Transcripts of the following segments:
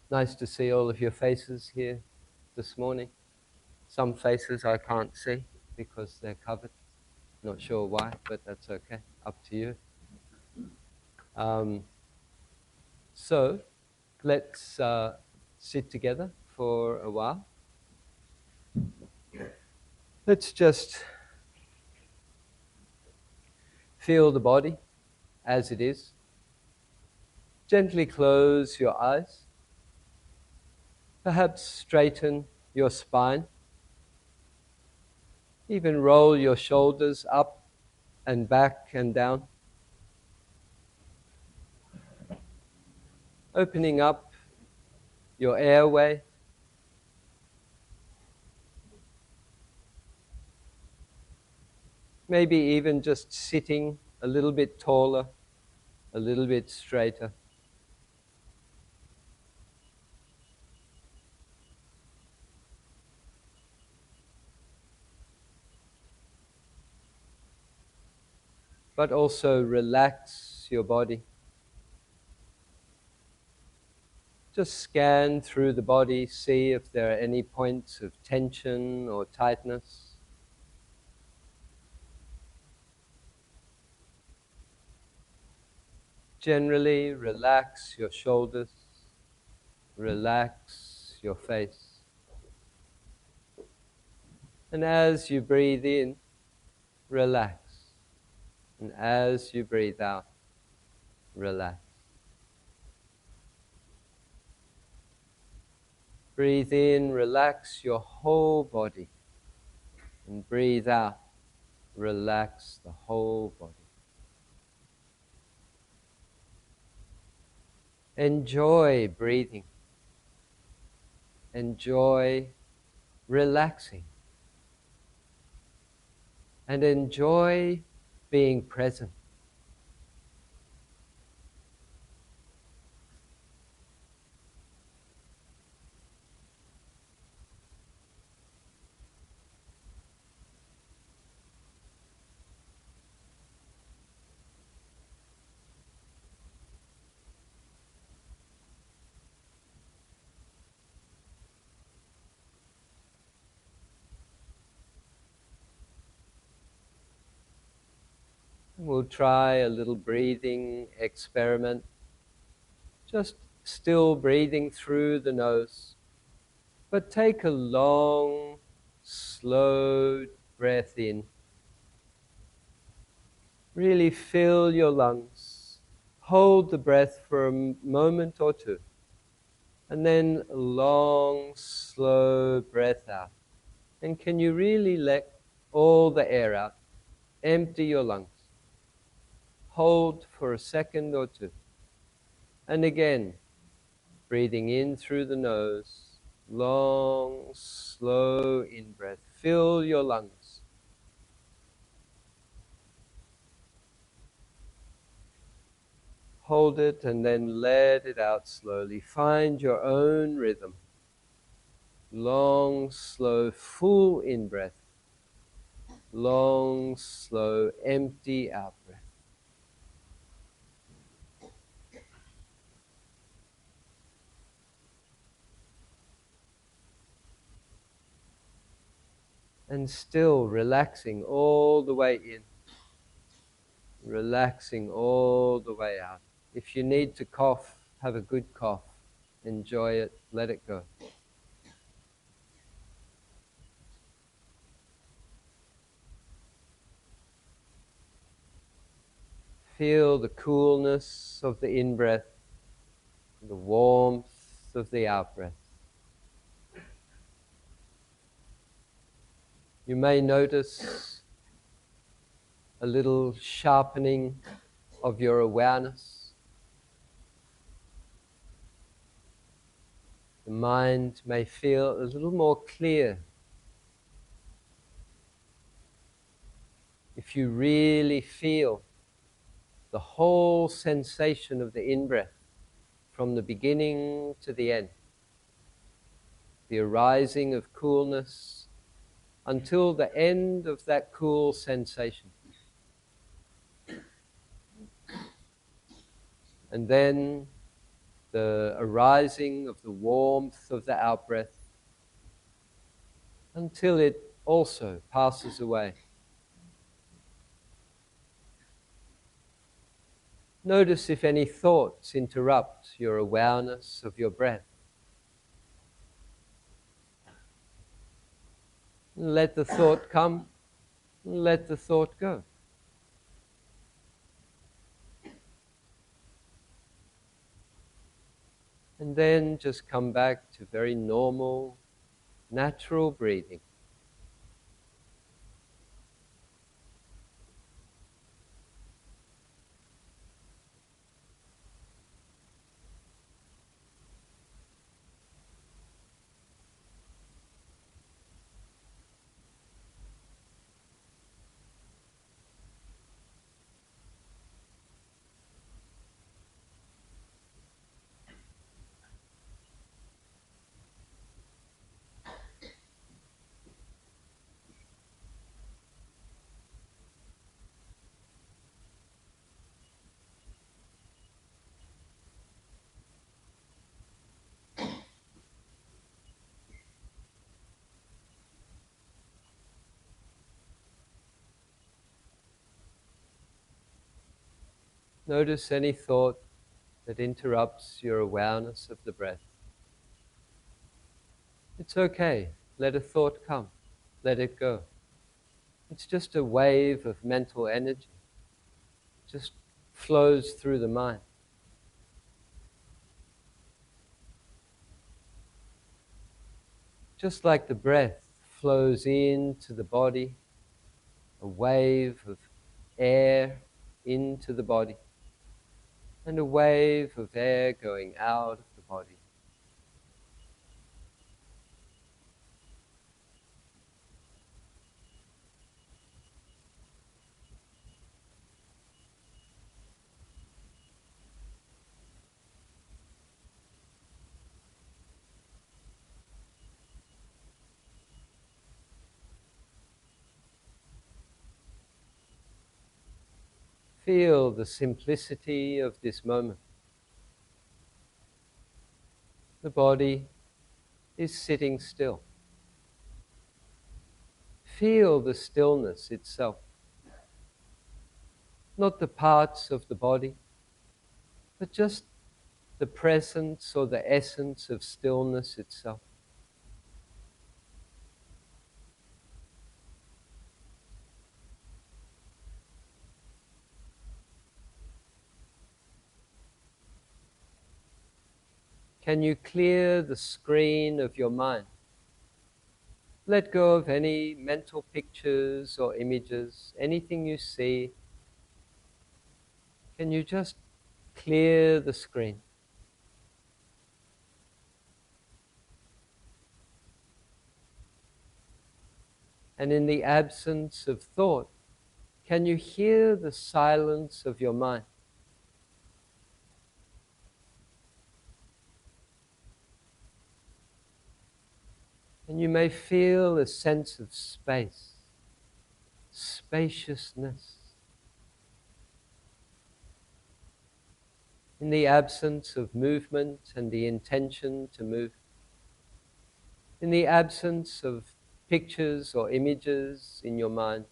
Nice to see all of your faces here this morning. Some faces I can't see because they're covered. Not sure why, but that's okay. Up to you. So let's sit together for a while. Let's just feel the body as it is. Gently close your eyes. Perhaps straighten your spine. Even roll your shoulders up and back and down. Opening up your airway. Maybe even just sitting a little bit taller, a little bit straighter. But also relax your body. Just scan through the body, see if there are any points of tension or tightness. Generally, relax your shoulders, relax your face. And as you breathe in, relax. And as you breathe out, relax. Breathe in, relax your whole body. And breathe out, relax the whole body. Enjoy breathing. Enjoy relaxing. And enjoy being present. We'll try a little breathing experiment. Just still breathing through the nose. But take a long, slow breath in. Really fill your lungs. Hold the breath for a moment or two. And then a long, slow breath out. And can you really let all the air out? Empty your lungs. Hold for a second or two. And again, breathing in through the nose. Long, slow in-breath. Fill your lungs. Hold it and then let it out slowly. Find your own rhythm. Long, slow, full in-breath. Long, slow, empty out-breath. And still relaxing all the way in. Relaxing all the way out. If you need to cough, have a good cough. Enjoy it, let it go. Feel the coolness of the in-breath, the warmth of the out-breath. You may notice a little sharpening of your awareness. The mind may feel a little more clear. If you really feel the whole sensation of the in-breath from the beginning to the end, the arising of coolness until the end of that cool sensation. And then the arising of the warmth of the out-breath until it also passes away. Notice if any thoughts interrupt your awareness of your breath. Let the thought come, let the thought go. And then just come back to very normal, natural breathing. Notice any thought that interrupts your awareness of the breath. It's okay. Let a thought come. Let it go. It's just a wave of mental energy. It just flows through the mind. Just like the breath flows into the body, a wave of air into the body, and a wave of air going out of the body. Feel the simplicity of this moment. The body is sitting still. Feel the stillness itself. Not the parts of the body, but just the presence or the essence of stillness itself. Can you clear the screen of your mind? Let go of any mental pictures or images, anything you see. Can you just clear the screen? And in the absence of thought, can you hear the silence of your mind? And you may feel a sense of space, spaciousness. In the absence of movement and the intention to move. In the absence of pictures or images in your mind.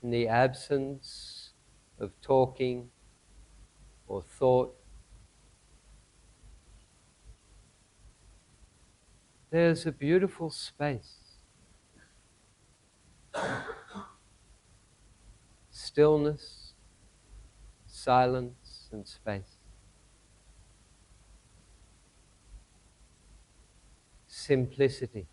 In the absence of talking or thought. There's a beautiful space. Stillness, silence, and space. Simplicity.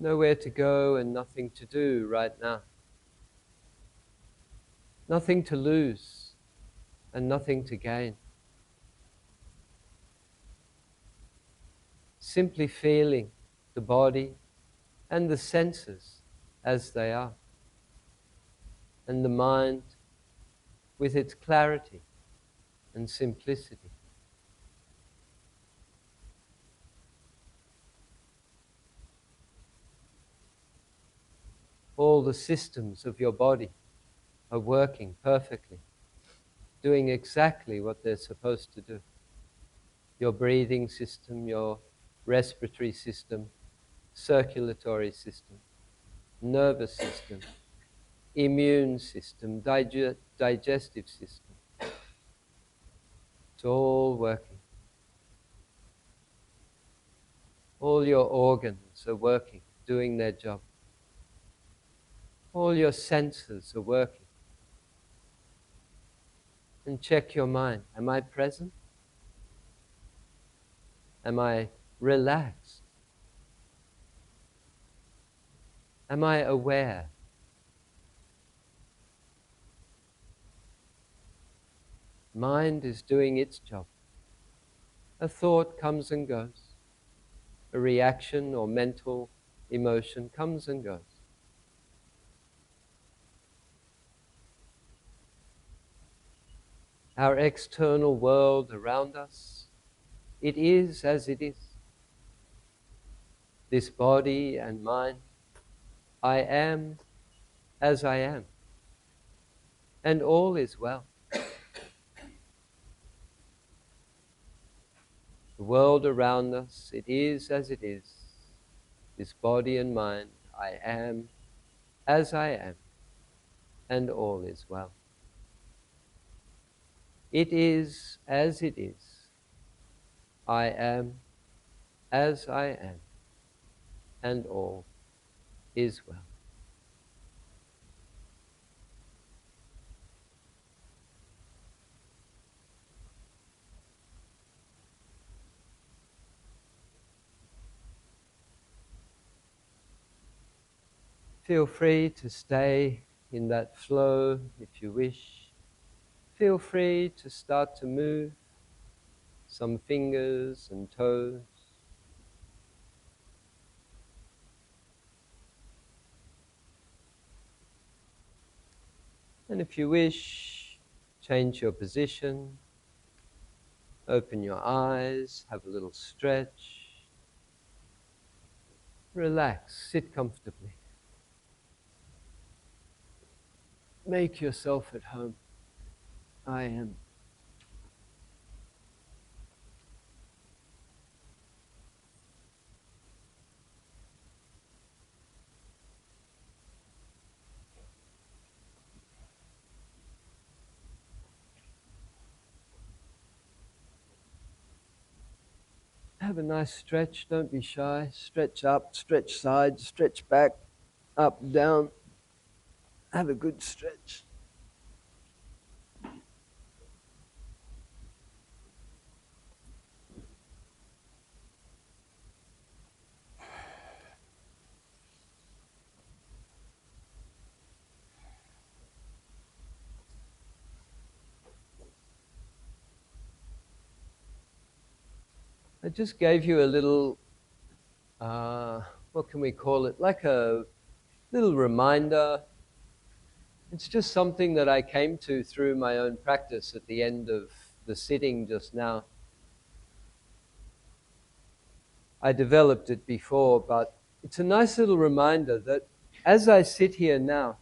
Nowhere to go and nothing to do right now. Nothing to lose and nothing to gain. Simply feeling the body and the senses as they are. And the mind, with its clarity and simplicity. All the systems of your body are working perfectly, doing exactly what they're supposed to do. Your breathing system, your respiratory system, circulatory system, nervous system, immune system, digestive system. It's all working. All your organs are working, doing their job. All your senses are working. And check your mind. Am I present? Am I relaxed? Am I aware? Mind is doing its job. A thought comes and goes. A reaction or mental emotion comes and goes. Our external world around us, it is as it is. This body and mind, I am as I am. And all is well. The world around us, it is as it is. This body and mind, I am as I am. And all is well. It is as it is. I am as I am. And all is well. Feel free to stay in that flow if you wish. Feel free to start to move some fingers and toes. And if you wish, change your position, open your eyes, have a little stretch, relax, sit comfortably. Make yourself at home. I am. Have a nice stretch, don't be shy. Stretch up, stretch sides, stretch back, up, down. Have a good stretch. I just gave you a little, what can we call it? Like a little reminder. It's just something that I came to through my own practice at the end of the sitting just now. I developed it before, but it's a nice little reminder that as I sit here now,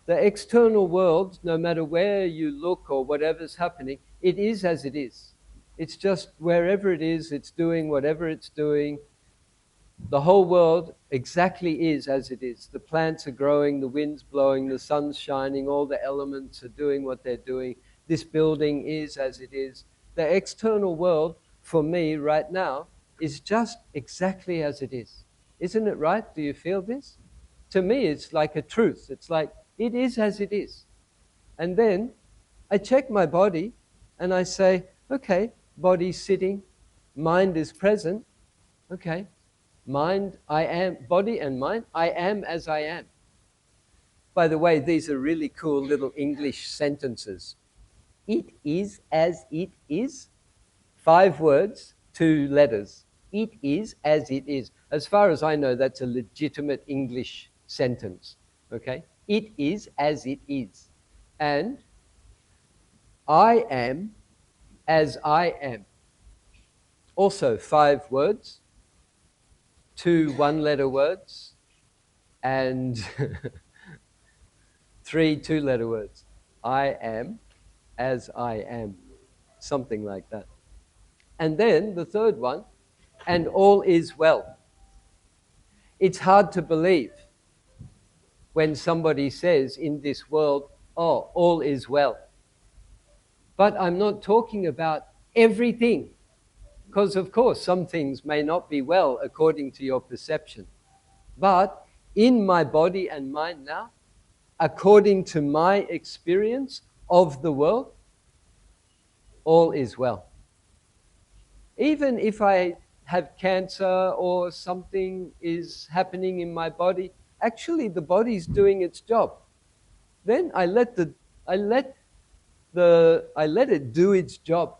the external world, no matter where you look or whatever's happening, it is as it is. It's just wherever it is, it's doing whatever it's doing. The whole world exactly is as it is. The plants are growing, the wind's blowing, the sun's shining, all the elements are doing what they're doing. This building is as it is. The external world, for me right now, is just exactly as it is. Isn't it right? Do you feel this? To me, it's like a truth. It's like, it is as it is. And then I check my body and I say, okay, body's sitting, mind is present. Okay, mind, I am, body and mind, I am as I am. By the way, these are really cool little English sentences. It is as it is. 5 words, 2 letters. It is as it is. As far as I know, that's a legitimate English sentence. Okay? It is as it is. And I am as I am. Also 5 words, 2 one-letter words, and 3 two-letter words. I am as I am. Something like that. And then the third one, and all is well. It's hard to believe when somebody says in this world, oh, all is well. But I'm not talking about everything, because of course some things may not be well according to your perception. But in my body and mind now, according to my experience of the world, all is well. Even if I have cancer or something is happening in my body, actually the body's doing its job. Then I let it do its job.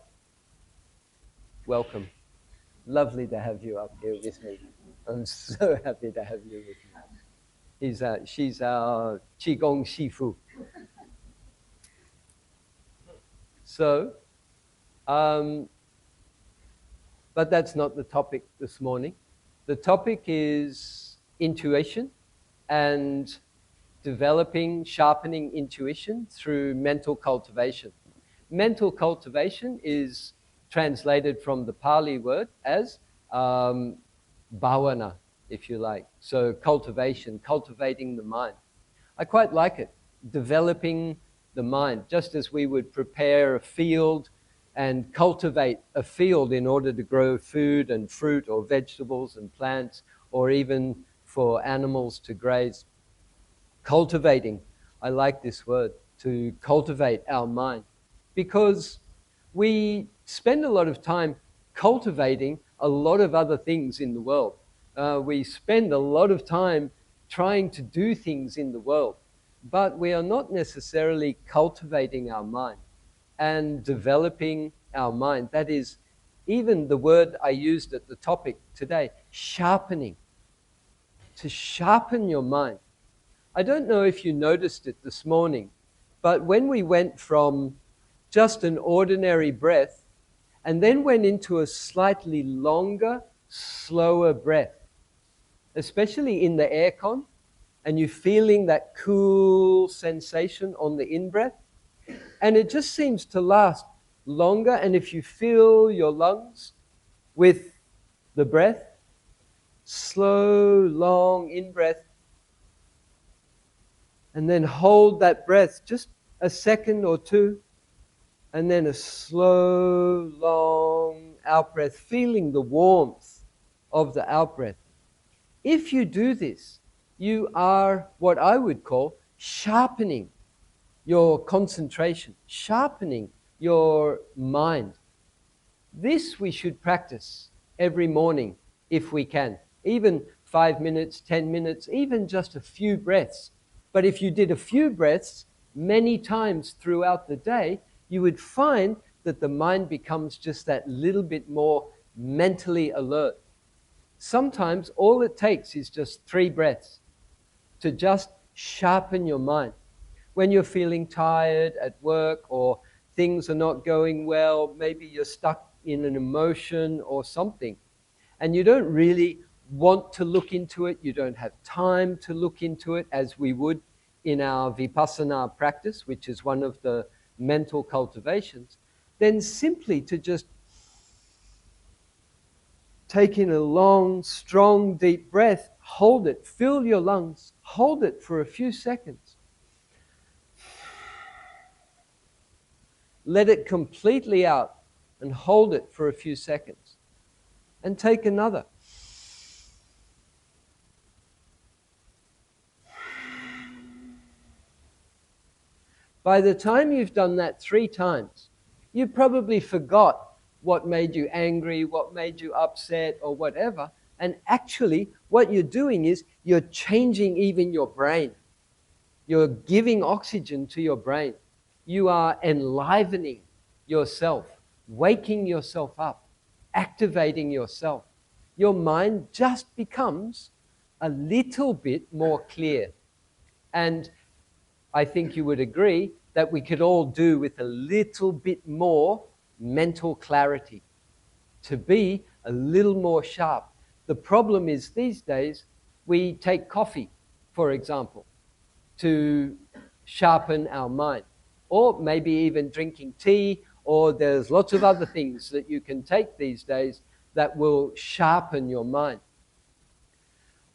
Welcome. Lovely to have you up here with me. I'm so happy to have you with me. She's our Qigong Shifu. So, but that's not the topic this morning. The topic is intuition and developing, sharpening intuition through mental cultivation. Mental cultivation is translated from the Pali word as bhavana, if you like. So cultivation, cultivating the mind. I quite like it, developing the mind, just as we would prepare a field and cultivate a field in order to grow food and fruit or vegetables and plants, or even for animals to graze. Cultivating, I like this word, to cultivate our mind, because we spend a lot of time cultivating a lot of other things in the world. We spend a lot of time trying to do things in the world, but we are not necessarily cultivating our mind and developing our mind. That is, even the word I used at the topic today, sharpening. To sharpen your mind. I don't know if you noticed it this morning, but when we went from just an ordinary breath and then went into a slightly longer, slower breath, especially in the aircon, and you're feeling that cool sensation on the in-breath, and it just seems to last longer. And if you fill your lungs with the breath, slow, long in-breath, and then hold that breath just a second or two, and then a slow, long out-breath, feeling the warmth of the out-breath. If you do this, you are what I would call sharpening your concentration, sharpening your mind. This we should practice every morning if we can, even 5 minutes, 10 minutes, even just a few breaths. But if you did a few breaths many times throughout the day, you would find that the mind becomes just that little bit more mentally alert. Sometimes all it takes is just 3 breaths to just sharpen your mind. When you're feeling tired at work, or things are not going well, maybe you're stuck in an emotion or something, and you don't really want to look into it, you don't have time to look into it as we would in our Vipassana practice, which is one of the mental cultivations, then simply to just take in a long, strong, deep breath, hold it, fill your lungs, hold it for a few seconds. Let it completely out and hold it for a few seconds. And take another. By the time you've done that 3 times, you probably forgot what made you angry, what made you upset, or whatever. And actually, what you're doing is you're changing even your brain. You're giving oxygen to your brain. You are enlivening yourself, waking yourself up, activating yourself. your mind just becomes a little bit more clear. And I think you would agree that we could all do with a little bit more mental clarity, to be a little more sharp. The problem is these days we take coffee, for example, to sharpen our mind, or maybe even drinking tea, or there's lots of other things that you can take these days that will sharpen your mind.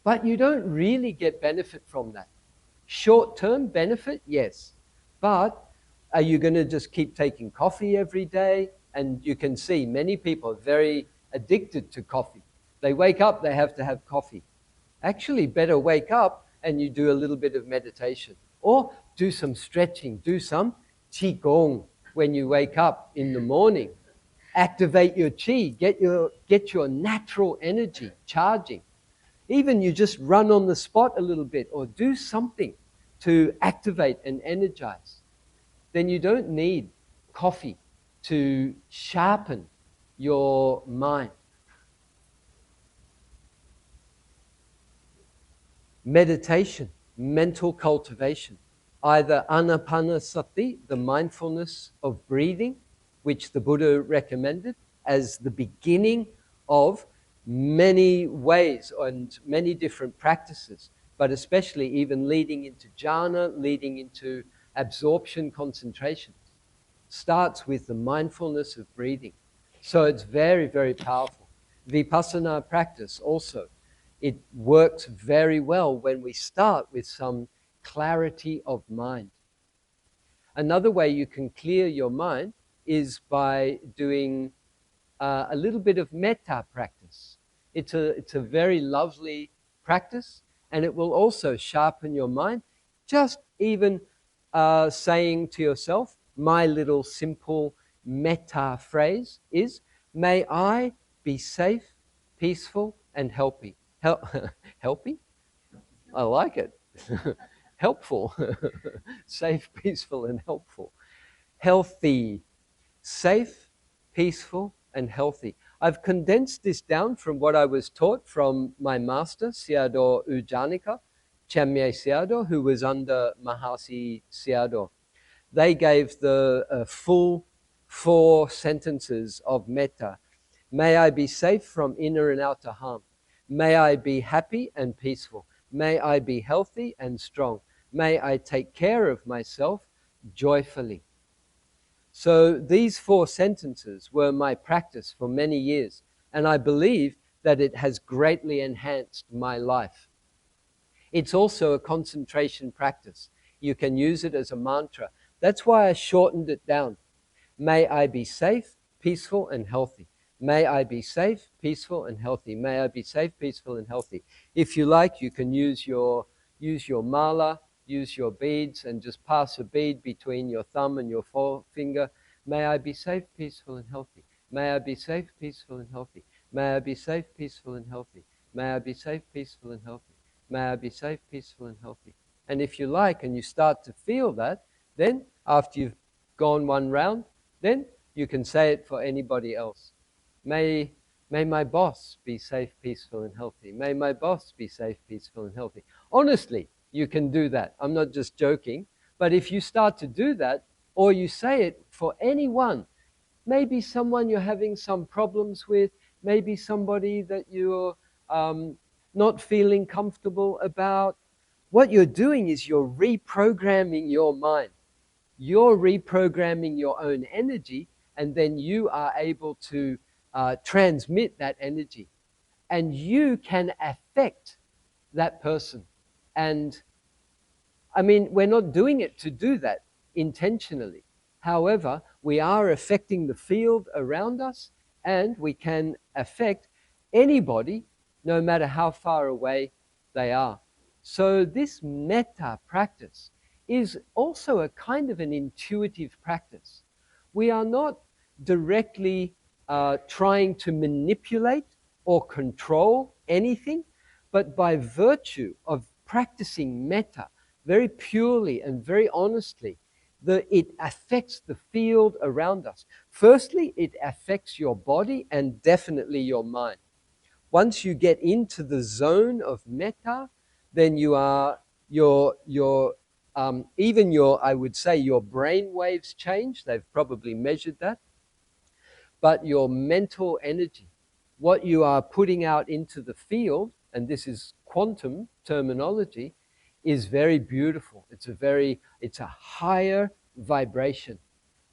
But you don't really get benefit from that. Short-term benefit, yes. But are you going to just keep taking coffee every day? And you can see many people are very addicted to coffee. They wake up, they have to have coffee. Actually, better wake up and you do a little bit of meditation. Or do some stretching, do some qigong when you wake up in the morning. Activate your qi, get your natural energy charging. Even you just run on the spot a little bit or do something to activate and energize. Then you don't need coffee to sharpen your mind. Meditation, mental cultivation. Either anapanasati, the mindfulness of breathing, which the Buddha recommended as the beginning of many ways and many different practices, but especially even leading into jhana, leading into absorption concentration. Starts with the mindfulness of breathing. So it's very, very powerful. Vipassana practice also. It works very well when we start with some clarity of mind. Another way you can clear your mind is by doing a little bit of metta practice. It's a very lovely practice, and it will also sharpen your mind. Just even saying to yourself, my little simple metta phrase is, may I be safe, peaceful, and healthy. Healthy? I like it. Helpful. Safe, peaceful, and helpful. Healthy. Safe, peaceful, and healthy. I've condensed this down from what I was taught from my master, Sayadaw U Janika, Chamye Sayadaw, who was under Mahasi Sayadaw. They gave the full 4 sentences of metta. May I be safe from inner and outer harm. May I be happy and peaceful. May I be healthy and strong. May I take care of myself joyfully. So these 4 sentences were my practice for many years, and I believe that it has greatly enhanced my life. It's also a concentration practice. You can use it as a mantra. That's why I shortened it down. May I be safe, peaceful, and healthy. May I be safe, peaceful, and healthy. May I be safe, peaceful, and healthy. If you like, you can use your mala, use your beads, and just pass a bead between your thumb and your forefinger. May I be safe, peaceful, and healthy. May I be safe, peaceful, and healthy. May I be safe, peaceful, and healthy. May I be safe, peaceful, and healthy. May I be safe, peaceful, and healthy. And if you like, and you start to feel that, then after you've gone one round, then you can say it for anybody else. May my boss be safe, peaceful, and healthy. May my boss be safe, peaceful, and healthy. Honestly, you can do that. I'm not just joking. But if you start to do that, or you say it for anyone, maybe someone you're having some problems with, maybe somebody that you're not feeling comfortable about, what you're doing is you're reprogramming your mind. You're reprogramming your own energy, and then you are able to transmit that energy. And you can affect that person. And I mean, we're not doing it to do that intentionally. However, we are affecting the field around us, and we can affect anybody, no matter how far away they are. So this metta practice is also a kind of an intuitive practice. We are not directly trying to manipulate or control anything, but by virtue of practicing metta very purely and very honestly, it affects the field around us. Firstly, it affects your body and definitely your mind. once you get into the zone of metta, then you are even your, I would say, your brain waves change. They've probably measured that. But your mental energy, what you are putting out into the field, and this is quantum terminology, is very beautiful. It's a higher vibration.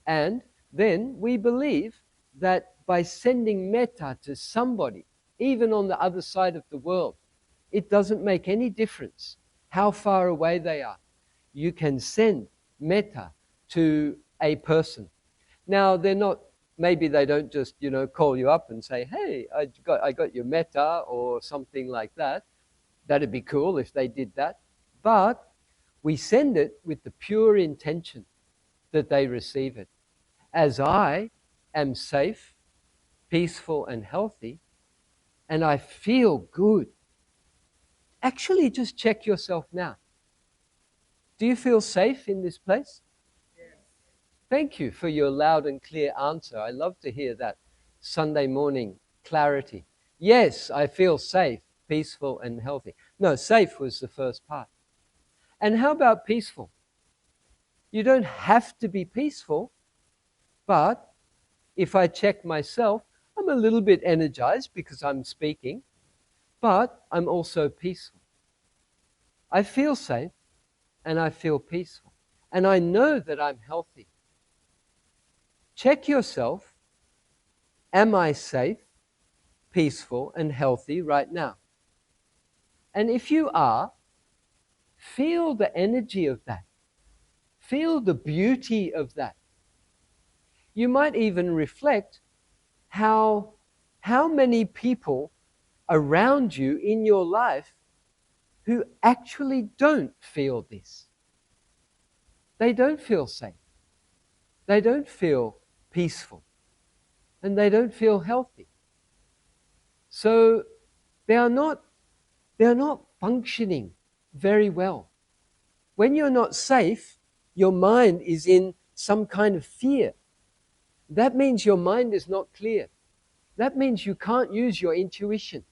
And then we believe that by sending metta to somebody, even on the other side of the world, it doesn't make any difference how far away they are. You can send metta to a person. Now, maybe they don't just, call you up and say, hey, I got your metta or something like that. That'd be cool if they did that. But we send it with the pure intention that they receive it. As I am safe, peaceful, and healthy, and I feel good. Actually, just check yourself now. Do you feel safe in this place? Yes. Thank you for your loud and clear answer. I love to hear that Sunday morning clarity. Yes, I feel safe, peaceful, and healthy. No, safe was the first part. And how about peaceful? You don't have to be peaceful, but if I check myself, I'm a little bit energized because I'm speaking, but I'm also peaceful. I feel safe and I feel peaceful. And I know that I'm healthy. Check yourself. Am I safe, peaceful, and healthy right now? And if you are, feel the energy of that. Feel the beauty of that. You might even reflect how many people around you in your life who actually don't feel this. They don't feel safe. They don't feel peaceful. And they don't feel healthy. So they are not functioning very well. When you're not safe, your mind is in some kind of fear. That means your mind is not clear. That means you can't use your intuition.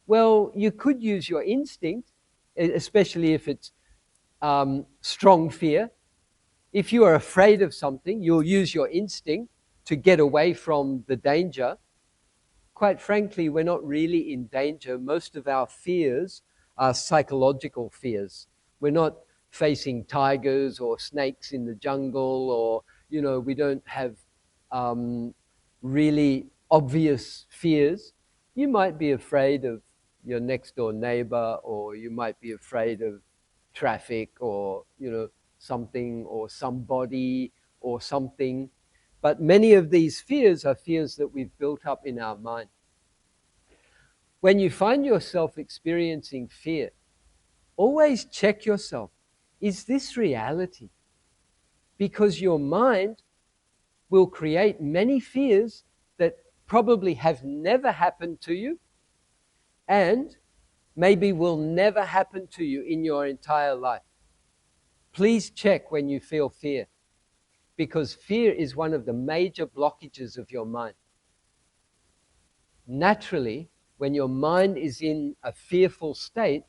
Well, you could use your instinct, especially if it's strong fear. If you are afraid of something, you'll use your instinct to get away from the danger. Quite frankly, we're not really in danger. Most of our fears are psychological fears. We're not facing tigers or snakes in the jungle, or, we don't have really obvious fears. You might be afraid of your next door neighbor, or you might be afraid of traffic, or, something or somebody or something. But many of these fears are fears that we've built up in our mind. When you find yourself experiencing fear, always check yourself. Is this reality? Because your mind will create many fears that probably have never happened to you and maybe will never happen to you in your entire life. Please check when you feel fear, because fear is one of the major blockages of your mind. Naturally, when your mind is in a fearful state,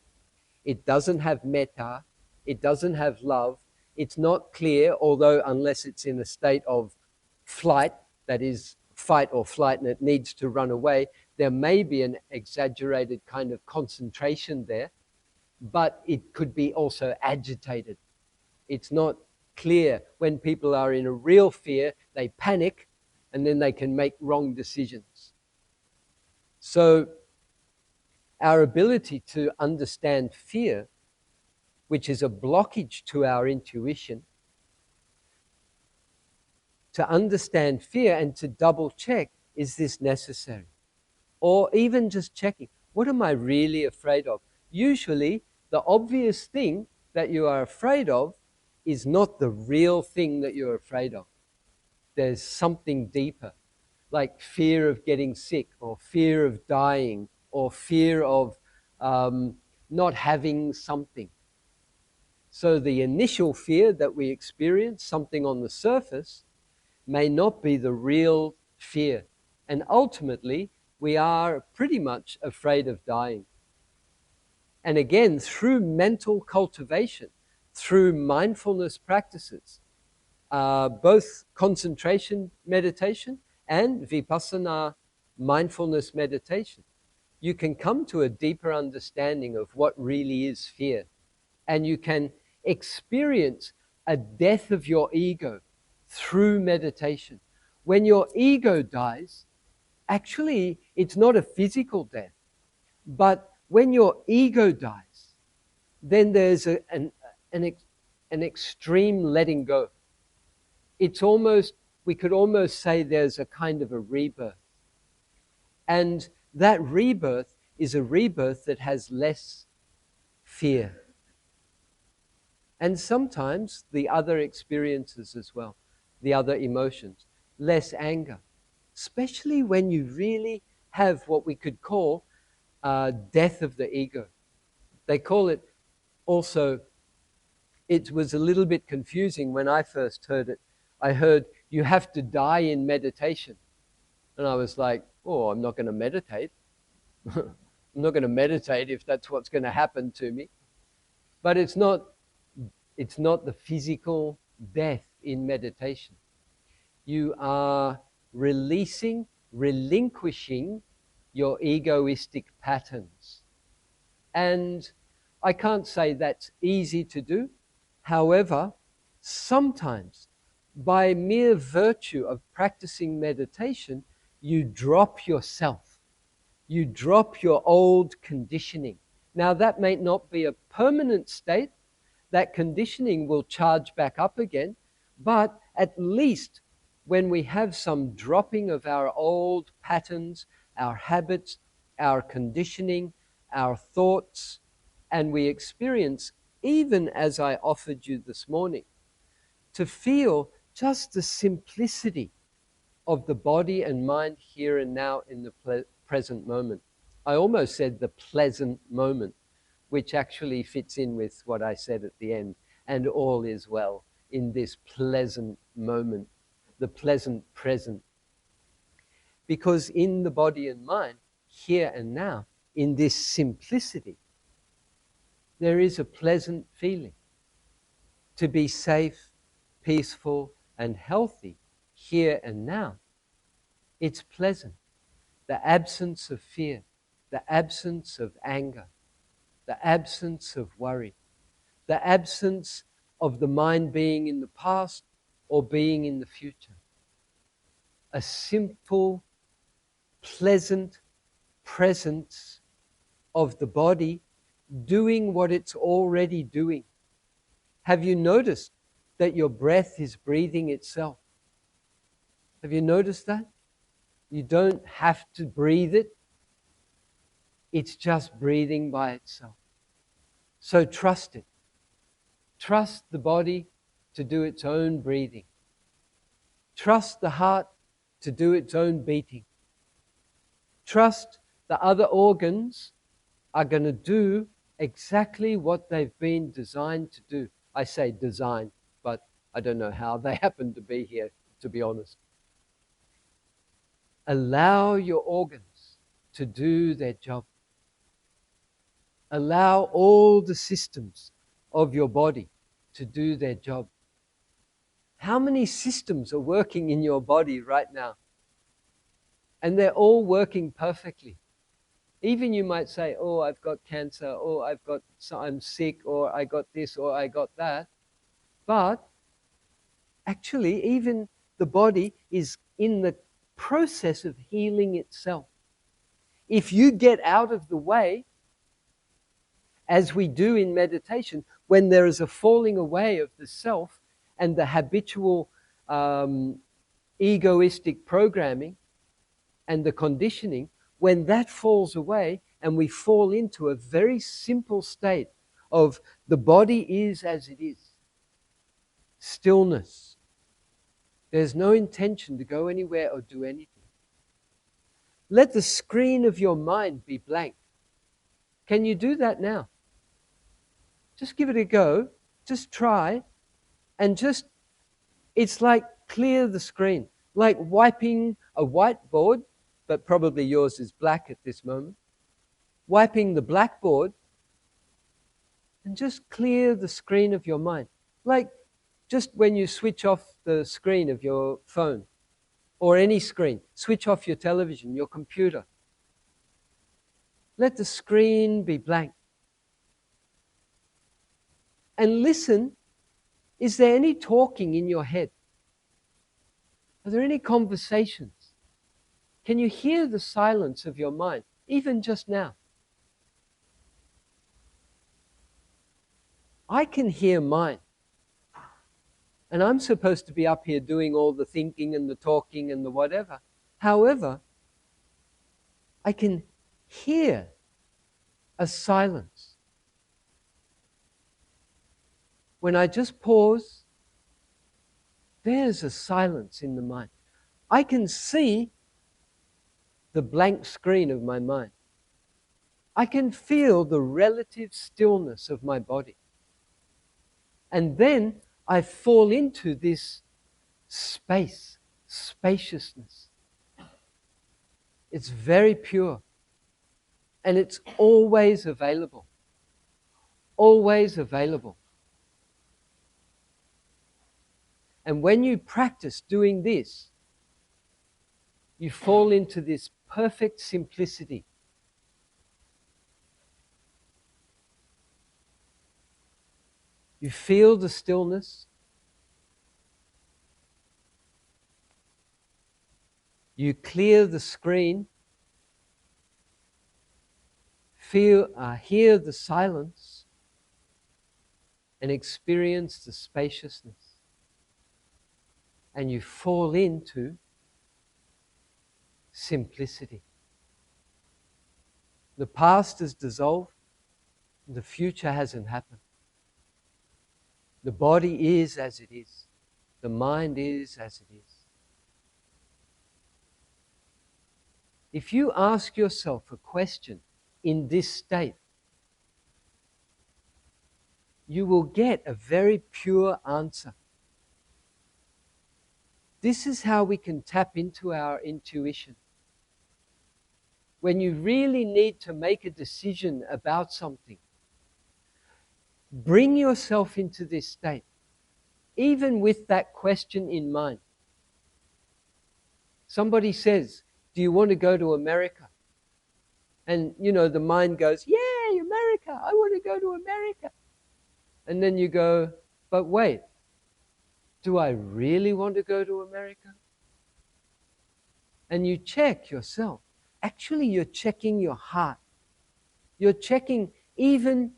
it doesn't have metta, it doesn't have love, it's not clear, although unless it's in a state of flight, that is fight or flight, and it needs to run away, there may be an exaggerated kind of concentration there, but it could be also agitated. It's not clear. When people are in a real fear, they panic, and then they can make wrong decisions. So our ability to understand fear, which is a blockage to our intuition, to understand fear and to double check, is this necessary? Or even just checking, what am I really afraid of? Usually, the obvious thing that you are afraid of is not the real thing that you're afraid of. There's something deeper, like fear of getting sick, or fear of dying, or fear of not having something. So the initial fear that we experience, something on the surface, may not be the real fear. And ultimately, we are pretty much afraid of dying. And again, through mental cultivation, through mindfulness practices, both concentration meditation and Vipassana mindfulness meditation, you can come to a deeper understanding of what really is fear. And you can experience a death of your ego through meditation. When your ego dies, actually, it's not a physical death, but when your ego dies, then there's an extreme letting go. It's almost, we could almost say there's a kind of a rebirth. And that rebirth is a rebirth that has less fear. And sometimes the other experiences as well, the other emotions, less anger, especially when you really have what we could call death of the ego. They call it also, it was a little bit confusing when I first heard it. I heard you have to die in meditation. And I was like, oh, I'm not going to meditate. I'm not going to meditate if that's what's going to happen to me. But it's not the physical death in meditation. You are relinquishing your egoistic patterns. And I can't say that's easy to do. However, sometimes by mere virtue of practicing meditation, you drop yourself. You drop your old conditioning. Now, that may not be a permanent state. That conditioning will charge back up again. But at least when we have some dropping of our old patterns, our habits, our conditioning, our thoughts, and we experience, even as I offered you this morning, to feel just the simplicity of the body and mind here and now in the present moment. I almost said the pleasant moment, which actually fits in with what I said at the end, and all is well in this pleasant moment, the pleasant present. Because in the body and mind, here and now, in this simplicity, there is a pleasant feeling to be safe, peaceful, and healthy here and now. It's pleasant. The absence of fear, the absence of anger, the absence of worry, the absence of the mind being in the past or being in the future. A simple, pleasant presence of the body doing what it's already doing. Have you noticed that your breath is breathing itself? Have you noticed that? You don't have to breathe it. It's just breathing by itself. So trust it. Trust the body to do its own breathing. Trust the heart to do its own beating. Trust the other organs are going to do exactly what they've been designed to do. I say designed, but I don't know how they happen to be here, to be honest. Allow your organs to do their job. Allow all the systems of your body to do their job. How many systems are working in your body right now? And they're all working perfectly. Even you might say, oh, I've got cancer, or I'm sick, or I got this, or I got that. But actually, even the body is in the process of healing itself. If you get out of the way, as we do in meditation, when there is a falling away of the self and the habitual egoistic programming and the conditioning, when that falls away and we fall into a very simple state of the body is as it is, stillness. There's no intention to go anywhere or do anything. Let the screen of your mind be blank. Can you do that now? Just give it a go. Just try. And it's like clear the screen. Like wiping a whiteboard. but probably yours is black at this moment. Wiping the blackboard, and just clear the screen of your mind. Like just when you switch off the screen of your phone, or any screen, switch off your television, your computer. Let the screen be blank. And listen, is there any talking in your head? Are there any conversations? Can you hear the silence of your mind, even just now? I can hear mine. And I'm supposed to be up here doing all the thinking and the talking and the whatever. However, I can hear a silence. When I just pause, there's a silence in the mind. I can see the blank screen of my mind. I can feel the relative stillness of my body. And then I fall into this space, spaciousness. It's very pure. And it's always available. Always available. And when you practice doing this, you fall into this perfect simplicity. You feel the stillness. You clear the screen. Hear the silence. And experience the spaciousness. And you fall into simplicity. The past is dissolved. The future hasn't happened. The body is as it is. The mind is as it is. If you ask yourself a question in this state, you will get a very pure answer. This is how we can tap into our intuition. When you really need to make a decision about something, bring yourself into this state, even with that question in mind. Somebody says, do you want to go to America? And, the mind goes, yay, America, I want to go to America. And then you go, but wait, do I really want to go to America? And you check yourself. Actually, you're checking your heart. You're checking even,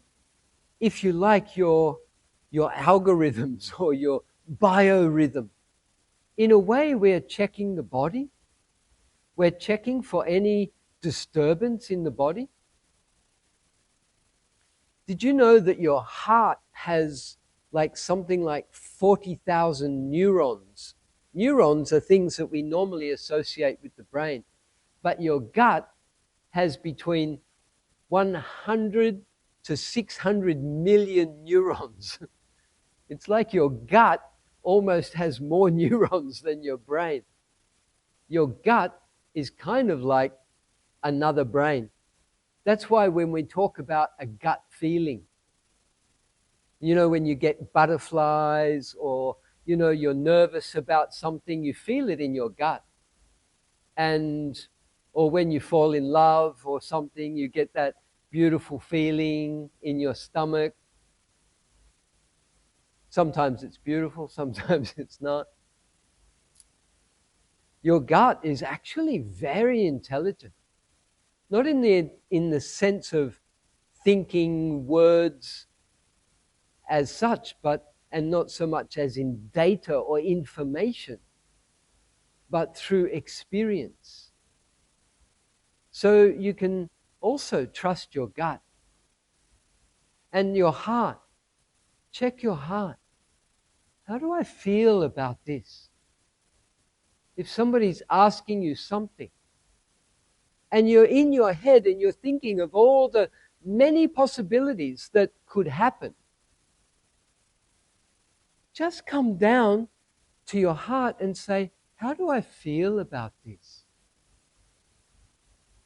if you like, your algorithms or your biorhythm. In a way, we're checking the body. We're checking for any disturbance in the body. Did you know that your heart has something like 40,000 neurons? Neurons are things that we normally associate with the brain. But your gut has between 100 to 600 million neurons. It's like your gut almost has more neurons than your brain. Your gut is kind of like another brain. That's why when we talk about a gut feeling, when you get butterflies or, you're nervous about something, you feel it in your gut. Or when you fall in love or something, you get that beautiful feeling in your stomach. Sometimes it's beautiful, sometimes it's not. Your gut is actually very intelligent. Not in the sense of thinking words as such, and not so much as in data or information, but through experience. So you can also trust your gut. And your heart. Check your heart. How do I feel about this? If somebody's asking you something, and you're in your head and you're thinking of all the many possibilities that could happen, just come down to your heart and say, how do I feel about this?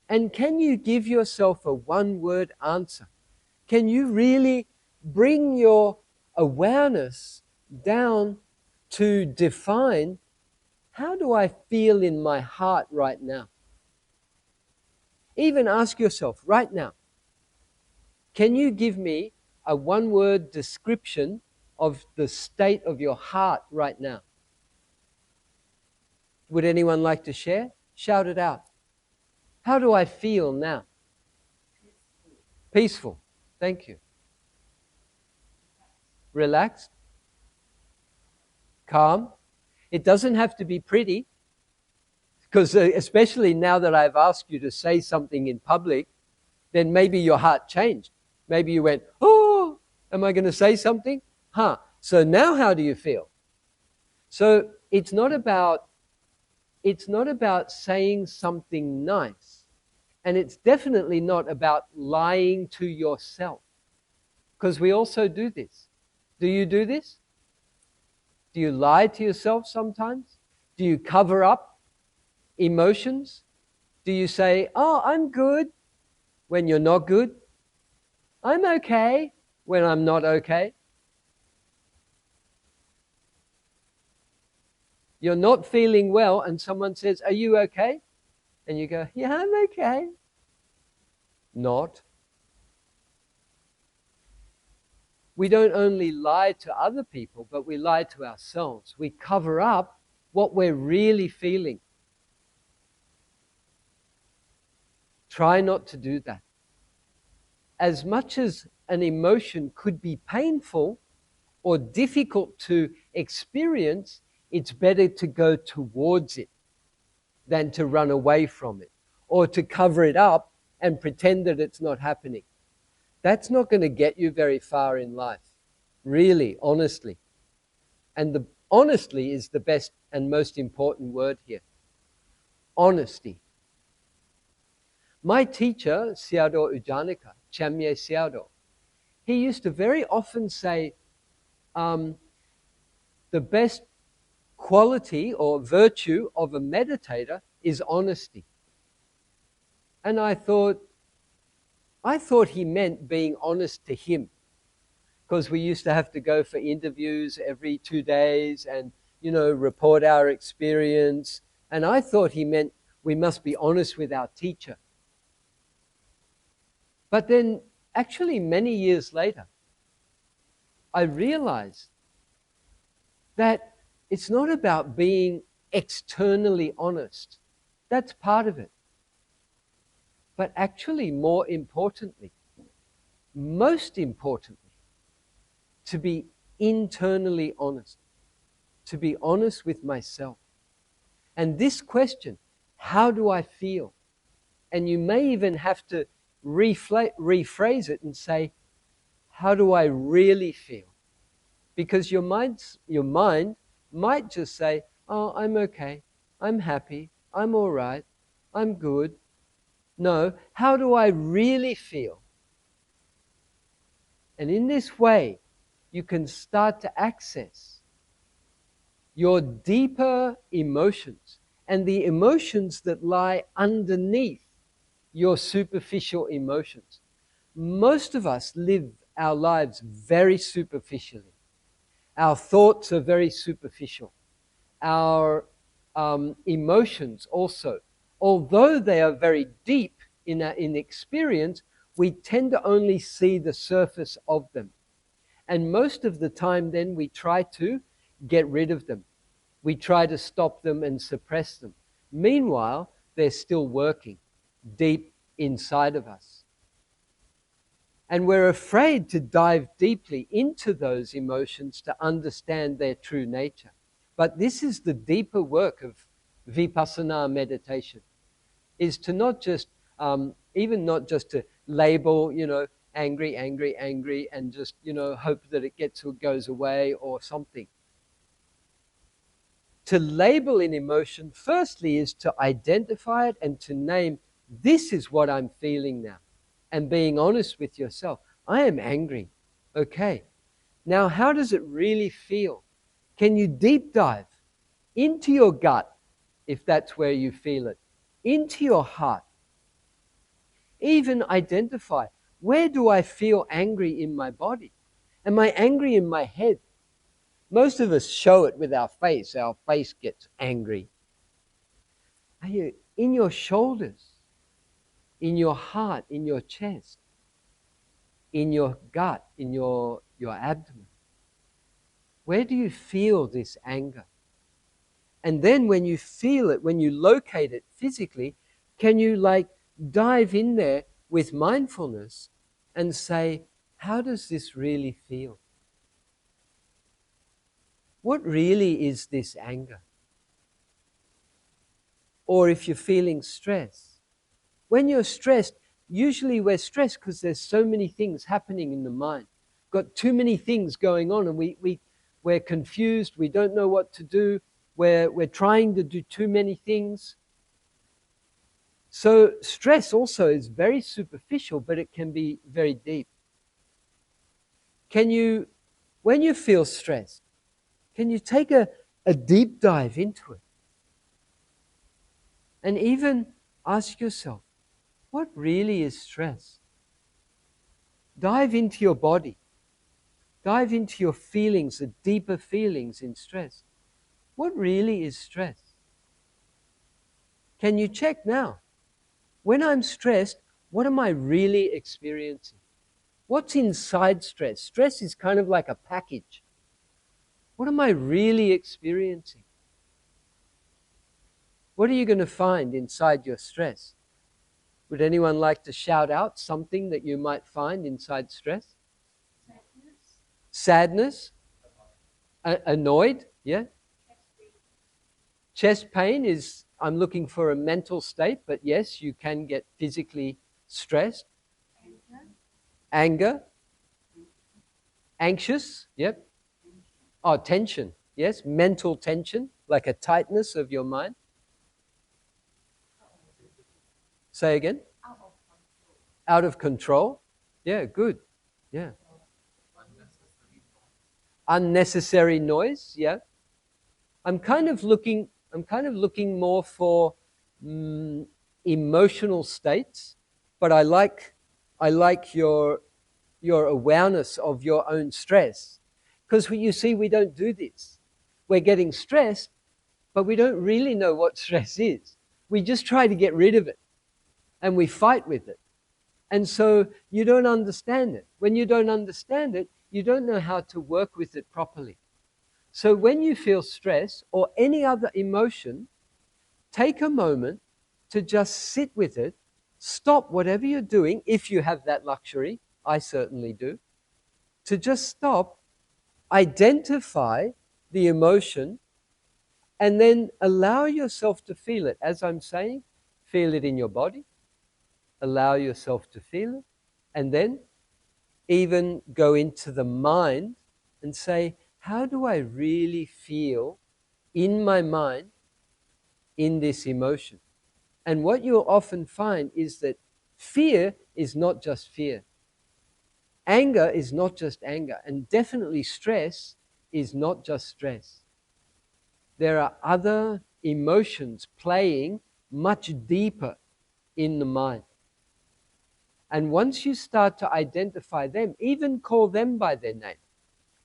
And can you give yourself a one-word answer? Can you really bring your awareness down to define, how do I feel in my heart right now? Even ask yourself right now, can you give me a one-word description of the state of your heart right now? Would anyone like to share? Shout it out. How do I feel now? Peaceful. Thank you. Relaxed. Calm. It doesn't have to be pretty, because especially now that I've asked you to say something in public, then maybe your heart changed. Maybe you went, oh, am I going to say something? So now how do you feel? So it's not about saying something nice. And it's definitely not about lying to yourself. Because we also do this. Do you do this? Do you lie to yourself sometimes? Do you cover up emotions? Do you say, oh, I'm good, when you're not good? I'm okay, when I'm not okay? You're not feeling well and someone says, are you okay? And you go, yeah, I'm okay. Not. We don't only lie to other people, but we lie to ourselves. We cover up what we're really feeling. Try not to do that. As much as an emotion could be painful or difficult to experience, it's better to go towards it than to run away from it or to cover it up and pretend that it's not happening. That's not going to get you very far in life, really, honestly. And the honestly is the best and most important word here. Honesty. My teacher, Sayadaw Ujanika, Chamye Sayadaw, he used to very often say, the best quality or virtue of a meditator is honesty. And I thought he meant being honest to him, because we used to have to go for interviews every 2 days and, report our experience. And I thought he meant we must be honest with our teacher. But then, actually many years later, I realized that it's not about being externally honest. That's part of it. But actually, more importantly, most importantly, to be internally honest, to be honest with myself. And this question, how do I feel? And you may even have to rephrase it and say, how do I really feel? Because your mind might just say, oh, I'm okay, I'm happy, I'm all right, I'm good. No, how do I really feel? And in this way, you can start to access your deeper emotions and the emotions that lie underneath your superficial emotions. Most of us live our lives very superficially. Our thoughts are very superficial. Our emotions also, although they are very deep in experience, we tend to only see the surface of them. And most of the time then we try to get rid of them. We try to stop them and suppress them. Meanwhile, they're still working deep inside of us. And we're afraid to dive deeply into those emotions to understand their true nature. But this is the deeper work of Vipassana meditation, is to not just, even not just to label, angry, angry, angry, and just, hope that it goes away or something. To label an emotion, firstly, is to identify it and to name, this is what I'm feeling now. And being honest with yourself. I am angry. Okay. Now, how does it really feel? Can you deep dive into your gut, if that's where you feel it, into your heart, Even identify, where do I feel angry in my body? Am I angry in my head? Most of us show it with our face. Our face gets angry. Are you in your shoulders, in your heart, in your chest, in your gut, in your abdomen? Where do you feel this anger? And then when you feel it, when you locate it physically, can you like dive in there with mindfulness and say, how does this really feel? What really is this anger? Or if you're feeling stress, when you're stressed, usually we're stressed because there's so many things happening in the mind. Got too many things going on, and we're confused, we don't know what to do, we're trying to do too many things. So stress also is very superficial, but it can be very deep. When you feel stressed, can you take a deep dive into it? And even ask yourself, what really is stress? Dive into your body. Dive into your feelings, the deeper feelings in stress. What really is stress? Can you check now? When I'm stressed, what am I really experiencing? What's inside stress? Stress is kind of like a package. What am I really experiencing? What are you going to find inside your stress? Would anyone like to shout out something that you might find inside stress? Sadness? Annoyed? Yeah? Chest pain is, I'm looking for a mental state, but yes, you can get physically stressed. Anger? Anxious? Yep. Oh, tension. Yes, mental tension, like a tightness of your mind. Say again? Out of control. Yeah, good. Yeah. Unnecessary noise. Yeah. I'm kind of looking more for emotional states, but I like your awareness of your own stress, because you see, we don't do this. We're getting stressed, but we don't really know what stress is. We just try to get rid of it, and we fight with it. And so you don't understand it. When you don't understand it, you don't know how to work with it properly. So when you feel stress or any other emotion, take a moment to just sit with it, stop whatever you're doing, if you have that luxury. I certainly do. To just stop, identify the emotion, and then allow yourself to feel it. As I'm saying, feel it in your body. Allow yourself to feel it. And then even go into the mind and say, how do I really feel in my mind in this emotion? And what you'll often find is that fear is not just fear. Anger is not just anger. And definitely stress is not just stress. There are other emotions playing much deeper in the mind. And once you start to identify them, even call them by their name,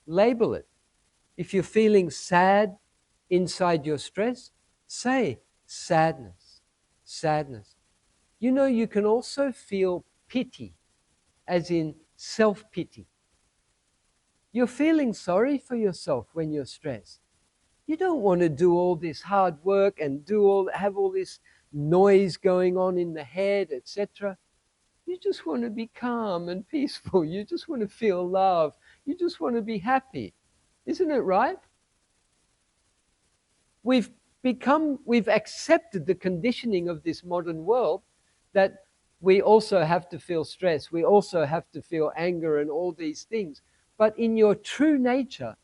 label it. If you're feeling sad inside your stress, say sadness, sadness. You know, you can also feel pity, as in self-pity. You're feeling sorry for yourself when you're stressed. You don't want to do all this hard work and have all this noise going on in the head, etc. You just want to be calm and peaceful. You just want to feel love. You just want to be happy. Isn't it right? We've accepted the conditioning of this modern world that we also have to feel stress. We also have to feel anger and all these things. But in your true nature,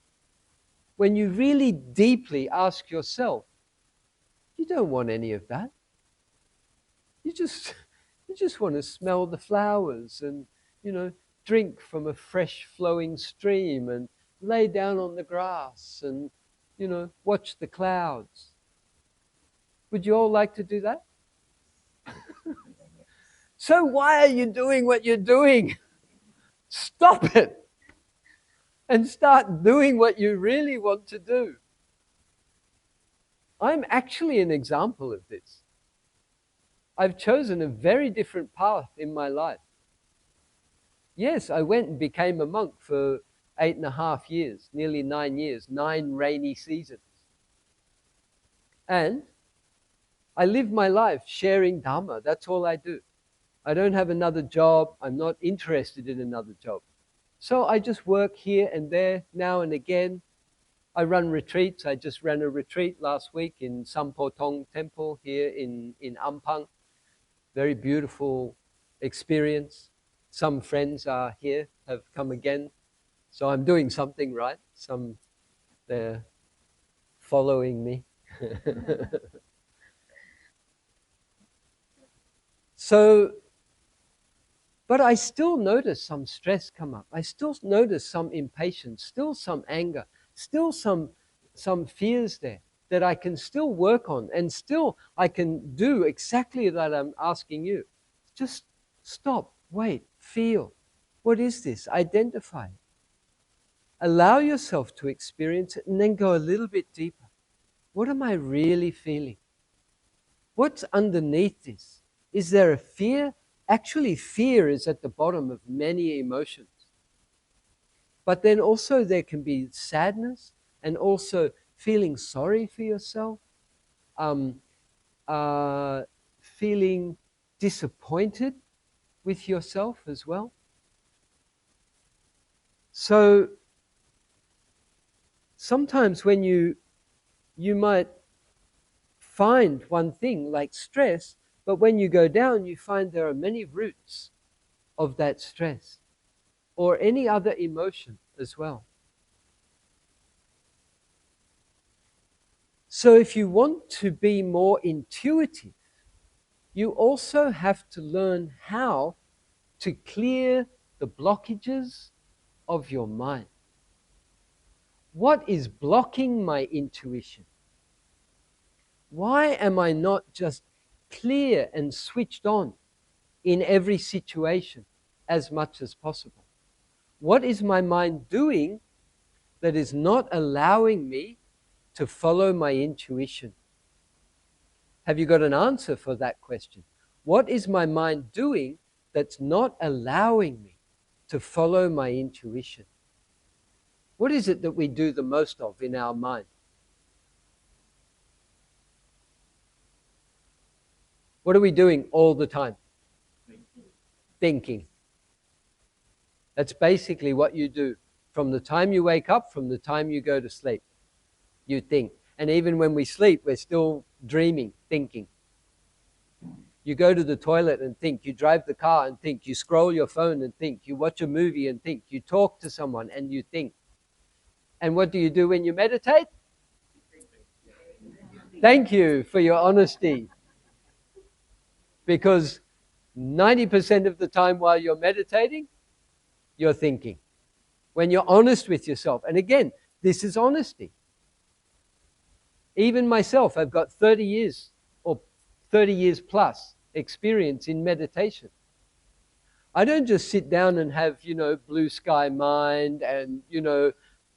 when you really deeply ask yourself, you don't want any of that. You just want to smell the flowers and, drink from a fresh flowing stream and lay down on the grass and, watch the clouds. Would you all like to do that? So why are you doing what you're doing? Stop it and start doing what you really want to do. I'm actually an example of this. I've chosen a very different path in my life. Yes, I went and became a monk for 8.5 years, nearly 9 years, 9 rainy seasons. And I live my life sharing Dhamma. That's all I do. I don't have another job. I'm not interested in another job. So I just work here and there, now and again. I run retreats. I just ran a retreat last week in Sampotong Temple here in Ampang. Very beautiful experience. Some friends are here, have come again. So I'm doing something right. They're following me. So, but I still notice some stress come up. I still notice some impatience, still some anger, still some fears there that I can still work on, and still I can do exactly that I'm asking you. Just stop, wait, feel. What is this? Identify it. Allow yourself to experience it and then go a little bit deeper. What am I really feeling? What's underneath this? Is there a fear? Actually, fear is at the bottom of many emotions. But then also there can be sadness and also feeling sorry for yourself, feeling disappointed with yourself as well. So sometimes when you might find one thing like stress, but when you go down, you find there are many roots of that stress or any other emotion as well. So if you want to be more intuitive, you also have to learn how to clear the blockages of your mind. What is blocking my intuition? Why am I not just clear and switched on in every situation as much as possible? What is my mind doing that is not allowing me to follow my intuition? Have you got an answer for that question? What is my mind doing that's not allowing me to follow my intuition? What is it that we do the most of in our mind? What are we doing all the time? Thinking. That's basically what you do. From the time you wake up, from the time you go to sleep, you think. And even when we sleep, we're still dreaming, thinking. You go to the toilet and think. You drive the car and think. You scroll your phone and think. You watch a movie and think. You talk to someone and you think. And what do you do when you meditate? Thank you for your honesty. Because 90% of the time while you're meditating, you're thinking. When you're honest with yourself. And again, this is honesty. Even myself, I've got 30 years or 30 years plus experience in meditation. I don't just sit down and have, blue sky mind and,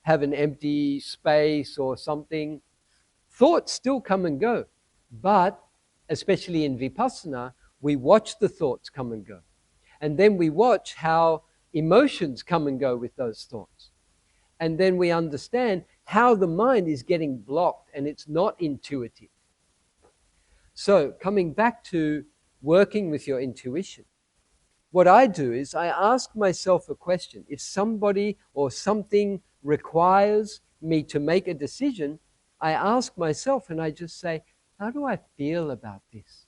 have an empty space or something. Thoughts still come and go. But especially in Vipassana, we watch the thoughts come and go. And then we watch how emotions come and go with those thoughts. And then we understand how the mind is getting blocked and it's not intuitive. So coming back to working with your intuition, what I do is I ask myself a question. If somebody or something requires me to make a decision, I ask myself and I just say, how do I feel about this?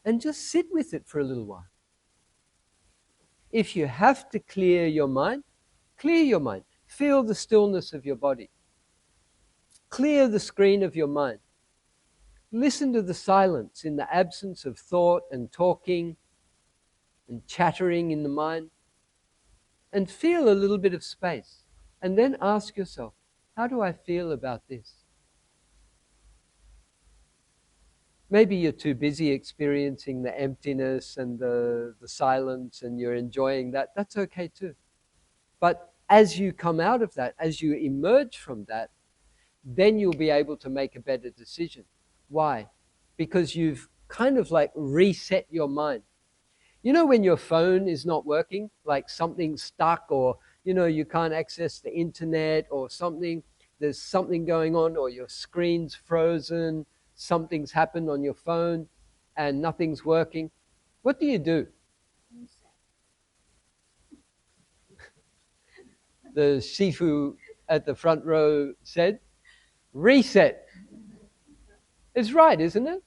And just sit with it for a little while. If you have to clear your mind, clear your mind. Feel the stillness of your body. Clear the screen of your mind. Listen to the silence in the absence of thought and talking and chattering in the mind. And feel a little bit of space. And then ask yourself, how do I feel about this? Maybe you're too busy experiencing the emptiness and the silence and you're enjoying that. That's okay too. But as you come out of that, as you emerge from that, then you'll be able to make a better decision. Why? Because you've kind of like reset your mind. You know when your phone is not working, like something's stuck, or you can't access the internet or something, there's something going on, or your screen's frozen, something's happened on your phone and nothing's working. What do you do? The Shifu at the front row said, reset. It's right, isn't it?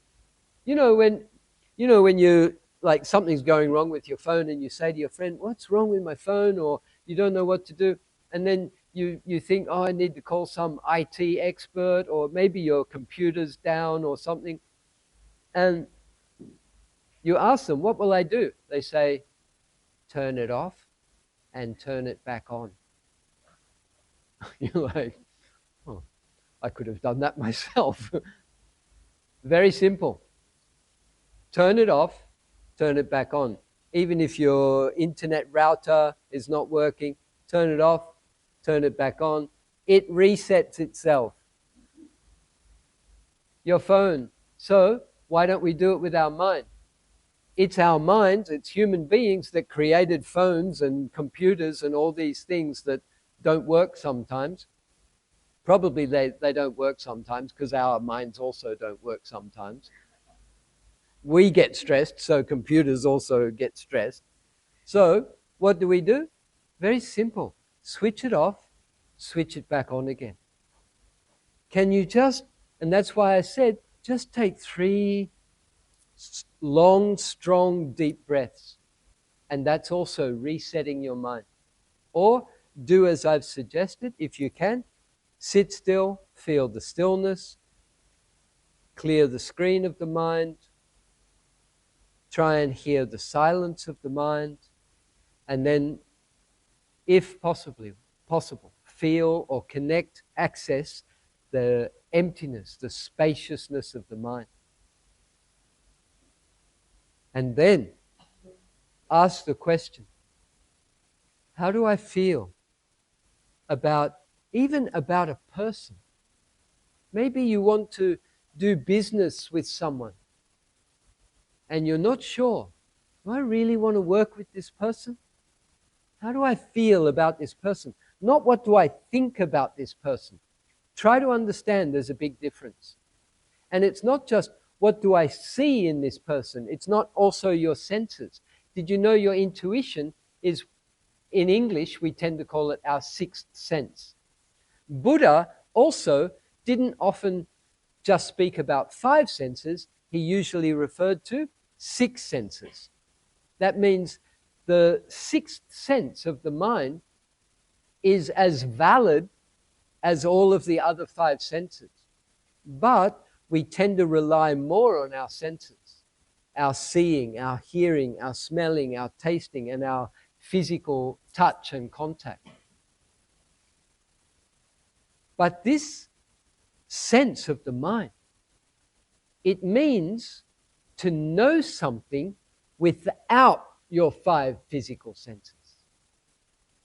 When you like something's going wrong with your phone and you say to your friend, what's wrong with my phone? Or you don't know what to do. And then you think, oh, I need to call some IT expert, or maybe your computer's down or something. And you ask them, what will I do? They say, turn it off and turn it back on. You're like, oh, I could have done that myself. Very simple. Turn it off, turn it back on. Even if your internet router is not working, turn it off, turn it back on. It resets itself. Your phone. So why don't we do it with our mind? It's our minds, it's human beings that created phones and computers and all these things that don't work sometimes. Probably they don't work sometimes because our minds also don't work sometimes. We get stressed, so computers also get stressed. So what do? Very simple. Switch it off, switch it back on again. Can you and that's why I said, just take 3 long, strong, deep breaths. And that's also resetting your mind. Or do as I've suggested, if you can. Sit still, feel the stillness, clear the screen of the mind, try and hear the silence of the mind, and then, if possible, feel or connect, access the emptiness, the spaciousness of the mind. And then ask the question, how do I feel even about a person? Maybe you want to do business with someone and you're not sure, do I really want to work with this person? How do I feel about this person? Not what do I think about this person. Try to understand there's a big difference. And it's not just what do I see in this person. It's not also your senses. Did you know your intuition is, in English, we tend to call it our 6th sense. Buddha also didn't often just speak about 5 senses. He usually referred to 6 senses. That means the 6th sense of the mind is as valid as all of the other 5 senses. But we tend to rely more on our senses, our seeing, our hearing, our smelling, our tasting, and our physical touch and contact. But this sense of the mind, it means to know something without your 5 physical senses.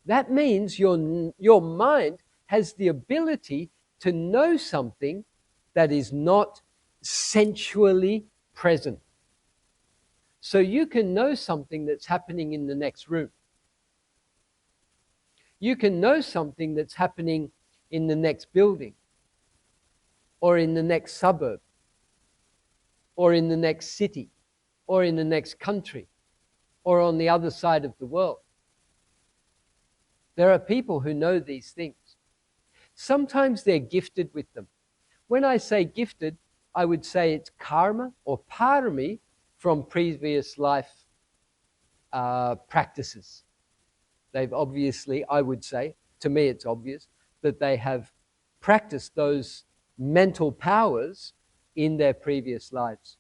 That means your mind has the ability to know something that is not sensually present. So you can know something that's happening in the next room. You can know something that's happening in the next building, or in the next suburb, or in the next city, or in the next country, or on the other side of the world. There are people who know these things. Sometimes they're gifted with them. When I say gifted, I would say it's karma or parami from previous life practices. They've obviously, I would say, to me it's obvious, that they have practiced those mental powers in their previous lives.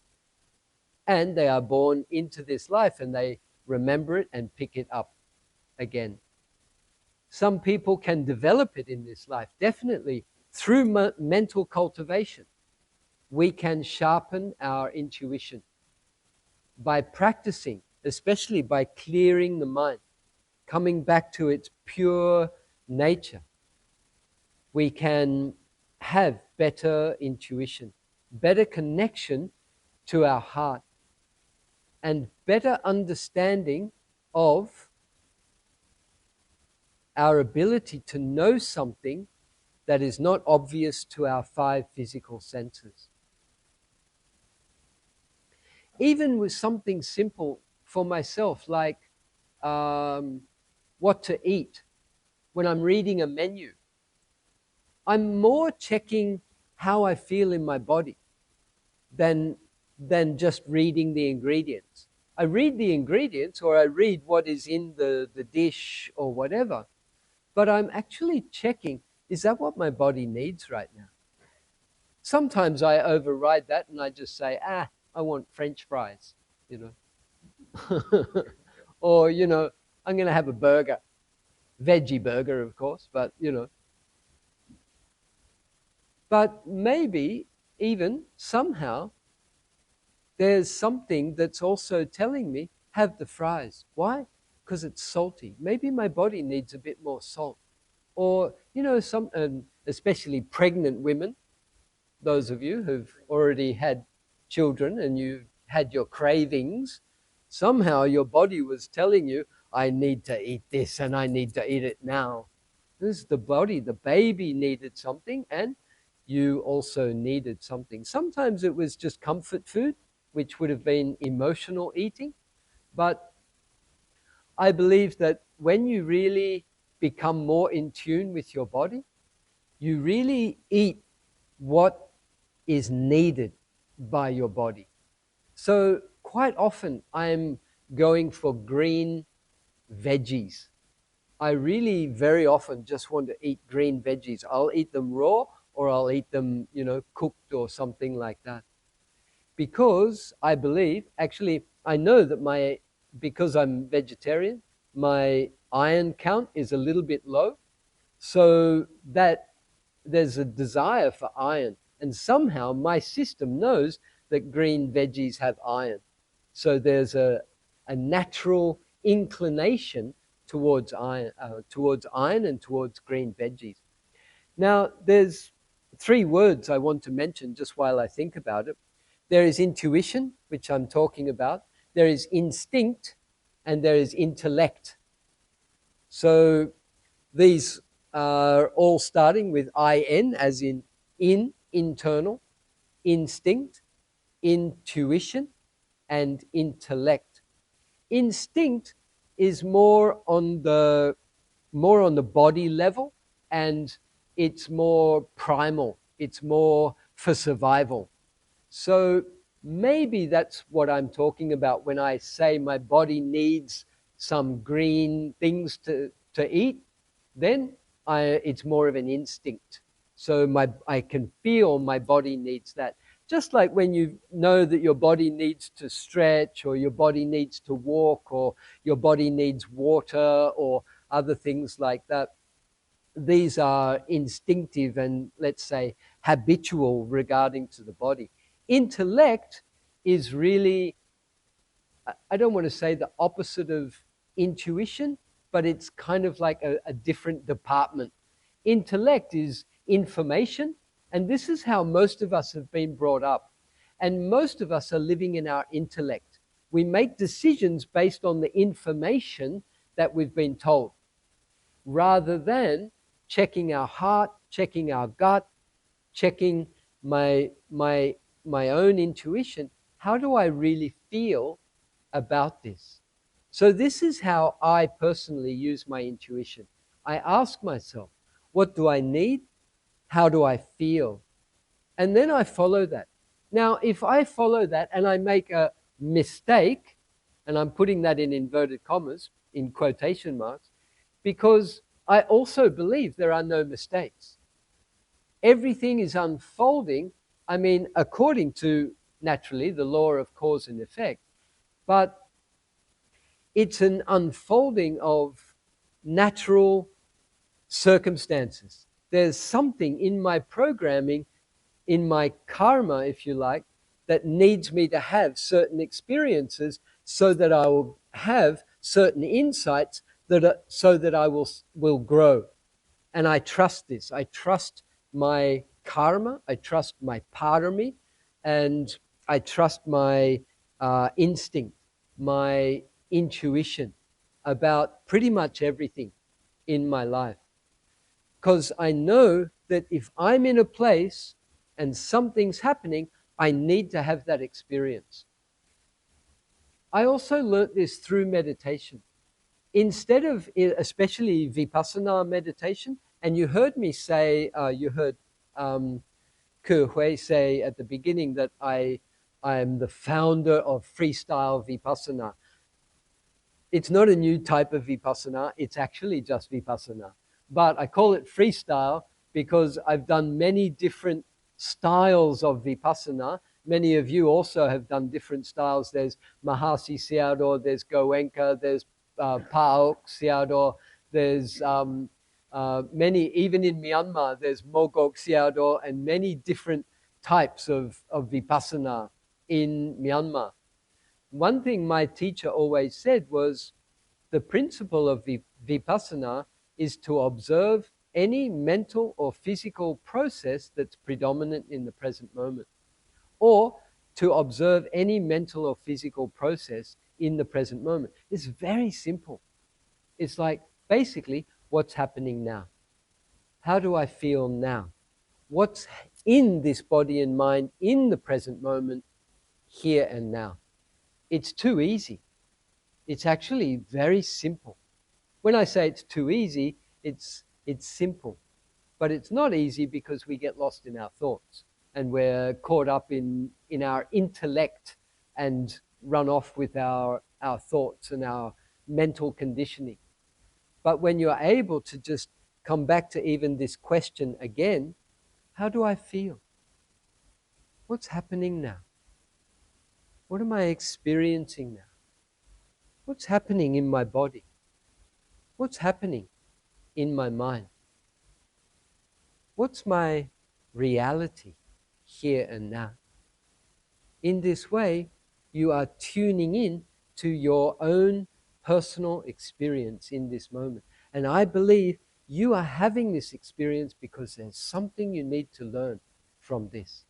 And they are born into this life and they remember it and pick it up again. Some people can develop it in this life, definitely through mental cultivation. we can sharpen our intuition by practicing, especially by clearing the mind, coming back to its pure nature. We can have better intuition, better connection to our heart, and better understanding of our ability to know something that is not obvious to our 5 physical senses. Even with something simple for myself, like what to eat, when I'm reading a menu, I'm more checking how I feel in my body than just reading the ingredients. I read the ingredients, or I read what is in the dish or whatever, but I'm actually checking, is that what my body needs right now? Sometimes I override that and I just say, I want French fries, you know. Or, you know, I'm going to have a burger. Veggie burger, of course, but, you know. But maybe even somehow there's something that's also telling me, have the fries. Why? Because it's salty. Maybe my body needs a bit more salt. Or, you know, especially pregnant women, those of you who've already had children and you had your cravings, somehow your body was telling you, I need to eat this and I need to eat it now. This is the body. The baby needed something and you also needed something. Sometimes it was just comfort food, which would have been emotional eating. But I believe that when you really become more in tune with your body, you really eat what is needed by your body. So quite often I'm going for green veggies. I really very often just want to eat green veggies. I'll eat them raw or I'll eat them, you know, cooked or something like that. Because I believe, actually, I know that because I'm vegetarian, my iron count is a little bit low. So that there's a desire for iron. And somehow my system knows that green veggies have iron. So there's a natural inclination towards iron and towards green veggies. Now, there's 3 words I want to mention just while I think about it. There is intuition, which I'm talking about. There is instinct, and there is intellect. So these are all starting with IN, as in internal, instinct, intuition, and intellect. Instinct is more on the body level, and it's more primal. It's more for survival. So maybe that's what I'm talking about when I say my body needs some green things to eat. Then it's more of an instinct. So I can feel my body needs that. Just like when you know that your body needs to stretch, or your body needs to walk, or your body needs water, or other things like that. These are instinctive and, let's say, habitual regarding to the body. Intellect is really, I don't want to say the opposite of intuition, but it's kind of like a different department. Intellect is information, and this is how most of us have been brought up. And most of us are living in our intellect. We make decisions based on the information that we've been told, rather than checking our heart, checking our gut, checking my own intuition. How do I really feel about this? So this is how I personally use my intuition. I ask myself, what do I need? How do I feel? And then I follow that. Now, if I follow that and I make a mistake, and I'm putting that in inverted commas, in quotation marks, because I also believe there are no mistakes. Everything is unfolding, I mean, according to, naturally, the law of cause and effect, but it's an unfolding of natural circumstances. There's something in my programming in my karma, if you like, that needs me to have certain experiences so that I will have certain insights so that I will grow. And I trust this. I trust my karma. I trust my parami, and I trust my instinct, my intuition about pretty much everything in my life. Because I know that if I'm in a place and something's happening, I need to have that experience. I also learnt this through meditation. Instead of, especially Vipassana meditation, and you heard me say, you heard Ke Hui say at the beginning that I am the founder of Freestyle Vipassana. It's not a new type of Vipassana, it's actually just Vipassana. But I call it Freestyle because I've done many different styles of Vipassana. Many of you also have done different styles. There's Mahasi Sayadaw, there's Goenka, there's Paok Sayadaw, there's many, even in Myanmar, there's Mogok Sayadaw, and many different types of Vipassana in Myanmar. One thing my teacher always said was the principle of Vipassana is to observe any mental or physical process that's predominant in the present moment, or to observe any mental or physical process in the present moment. It's very simple. It's like basically what's happening now. How do I feel now? What's in this body and mind in the present moment, here and now? It's too easy. It's actually very simple. When I say it's too easy, it's simple. But it's not easy because we get lost in our thoughts and we're caught up in our intellect and run off with our thoughts and our mental conditioning. But when you're able to just come back to even this question again, how do I feel? What's happening now? What am I experiencing now? What's happening in my body? What's happening in my mind? What's my reality here and now? In this way, you are tuning in to your own personal experience in this moment. And I believe you are having this experience because there's something you need to learn from this.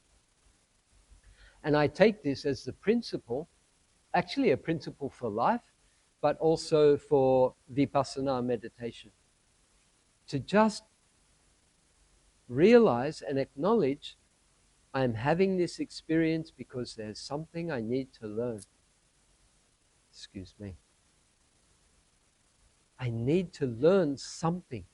And I take this as the principle, actually a principle for life, but also for Vipassana meditation. To just realize and acknowledge I'm having this experience because there's something I need to learn. Excuse me. I need to learn something.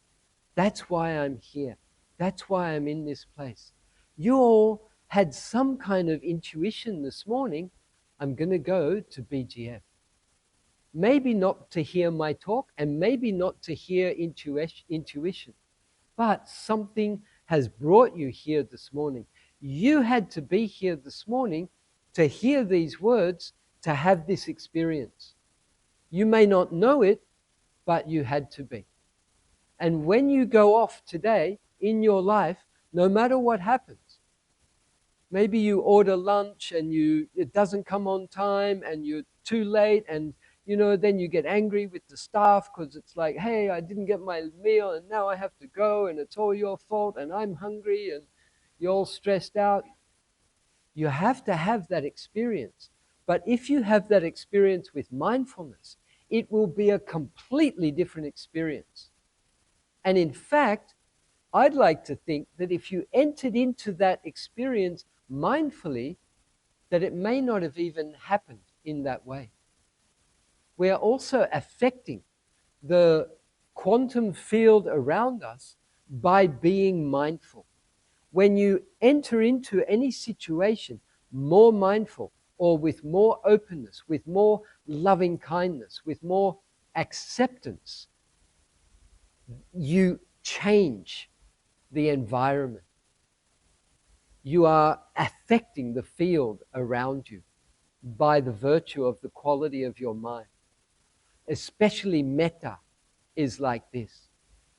That's why I'm here. That's why I'm in this place. You all had some kind of intuition this morning. I'm going to go to BGF. Maybe not to hear my talk and maybe not to hear intuition, but something has brought you here this morning. You had to be here this morning to hear these words, to have this experience. You may not know it, but you had to be. And when you go off today in your life, no matter what happens, maybe you order lunch and it doesn't come on time and you're too late, and then you get angry with the staff because it's like, hey, I didn't get my meal and now I have to go and it's all your fault and I'm hungry and you're all stressed out. You have to have that experience. But if you have that experience with mindfulness, it will be a completely different experience. And in fact, I'd like to think that if you entered into that experience mindfully, that it may not have even happened in that way. We are also affecting the quantum field around us by being mindful. When you enter into any situation more mindful, or with more openness, with more loving kindness, with more acceptance, you change the environment. You are affecting the field around you by the virtue of the quality of your mind. Especially metta is like this.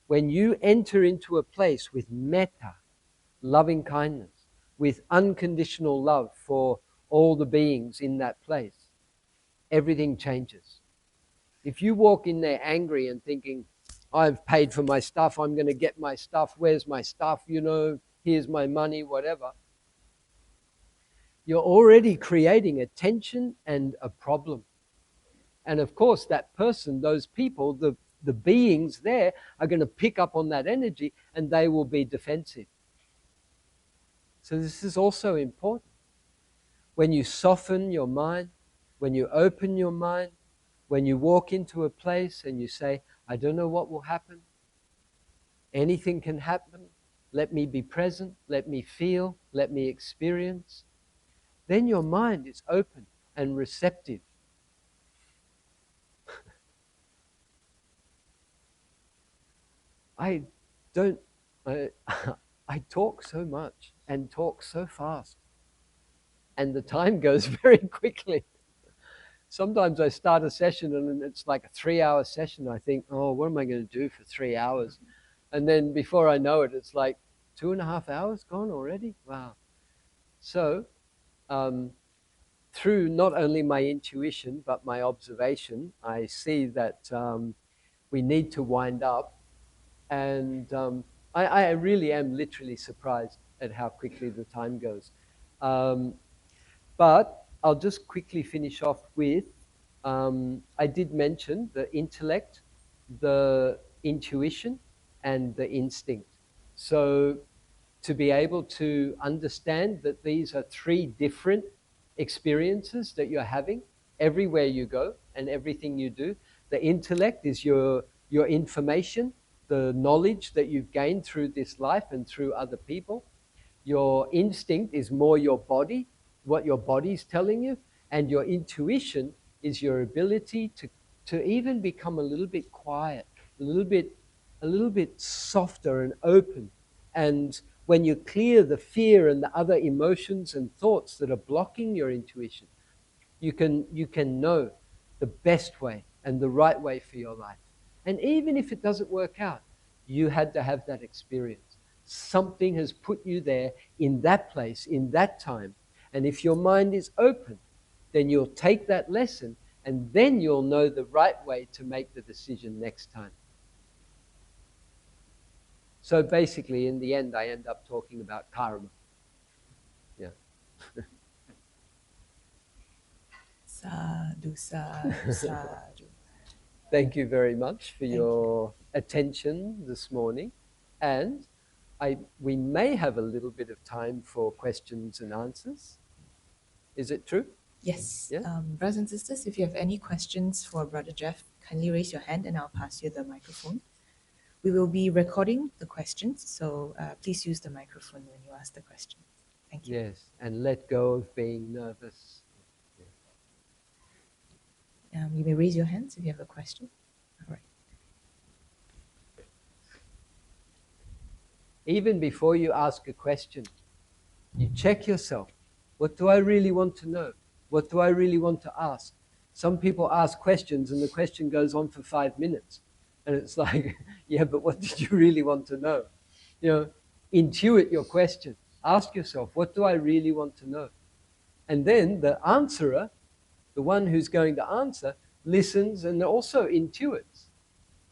When you enter into a place with metta, loving kindness, with unconditional love for all the beings in that place, everything changes. If you walk in there angry and thinking, I've paid for my stuff, I'm going to get my stuff, where's my stuff, here's my money, whatever, you're already creating a tension and a problem. And of course, that person, those people, the beings there are going to pick up on that energy and they will be defensive. So this is also important. When you soften your mind, when you open your mind, when you walk into a place and you say, I don't know what will happen, anything can happen, let me be present, let me feel, let me experience, then your mind is open and receptive. I talk so much and talk so fast, and the time goes very quickly. Sometimes I start a session and it's like a 3-hour session. I think, oh, what am I going to do for 3 hours? And then before I know it, it's like 2.5 hours gone already. Wow. So through not only my intuition but my observation, I see that we need to wind up. And I really am literally surprised at how quickly the time goes. But I'll just quickly finish off with, I did mention the intellect, the intuition, and the instinct. So to be able to understand that these are 3 different experiences that you're having everywhere you go and everything you do. The intellect is your information, the knowledge that you've gained through this life and through other people. Your instinct is more your body, what your body's telling you, and your intuition is your ability to even become a little bit quiet, a little bit softer and open. And when you clear the fear and the other emotions and thoughts that are blocking your intuition, you can know the best way and the right way for your life. And even if it doesn't work out, you had to have that experience. Something has put you there in that place, in that time. And if your mind is open, then you'll take that lesson and then you'll know the right way to make the decision next time. So basically, in the end, I end up talking about karma. Yeah. Sadhu, sadhu, sadhu. Thank you very much for your attention this morning. And we may have a little bit of time for questions and answers. Is it true? Yes. Yeah? Brothers and sisters, if you have any questions for Brother Jeff, kindly raise your hand and I'll pass you the microphone. We will be recording the questions, so please use the microphone when you ask the question. Thank you. Yes, and let go of being nervous. You may raise your hands if you have a question. All right. Even before you ask a question, you check yourself. What do I really want to know? What do I really want to ask? Some people ask questions and the question goes on for 5 minutes. And it's like, yeah, but what did you really want to know? Intuit your question. Ask yourself, what do I really want to know? And then the answerer, the one who's going to answer, listens and also intuits.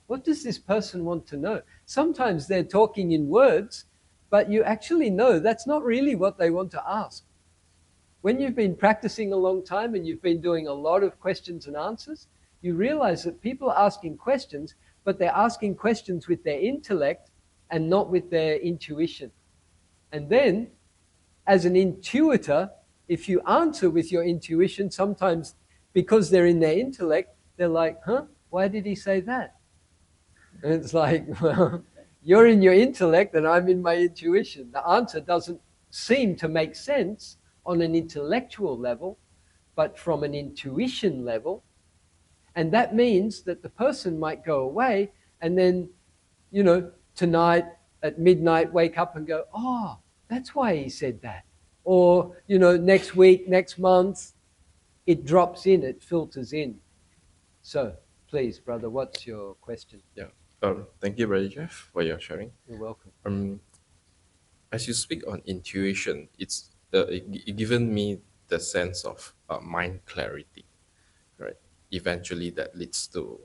What does this person want to know? Sometimes they're talking in words, but you actually know that's not really what they want to ask. When you've been practicing a long time and you've been doing a lot of questions and answers, you realize that people are asking questions, but they're asking questions with their intellect and not with their intuition. And then, as an intuitor, if you answer with your intuition, sometimes because they're in their intellect, they're like, huh, why did he say that? And it's like, well, you're in your intellect and I'm in my intuition. The answer doesn't seem to make sense on an intellectual level, but from an intuition level. And that means that the person might go away and then, tonight at midnight, wake up and go, oh, that's why he said that. Or, next week, next month, it drops in, it filters in. So, please, brother, what's your question? Yeah. Thank you, Brother Jeff, for your sharing. You're welcome. as you speak on intuition, it given me the sense of mind clarity, right? Eventually, that leads to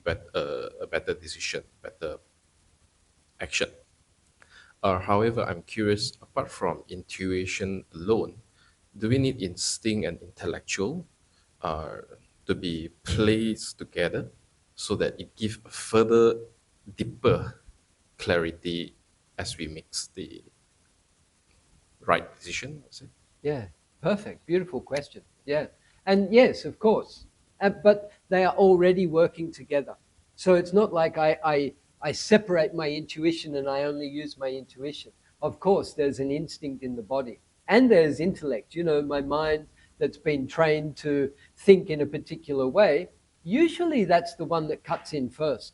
a better decision, better action. However, I'm curious, apart from intuition alone, do we need instinct and intellectual uh, to be placed together so that it gives a further, deeper clarity as we mix the right decision, I say? Yeah, perfect. Beautiful question. Yeah. And yes, of course. But they are already working together. So it's not like I separate my intuition and I only use my intuition. Of course, there's an instinct in the body and there's intellect. You know, my mind that's been trained to think in a particular way, usually that's the one that cuts in first.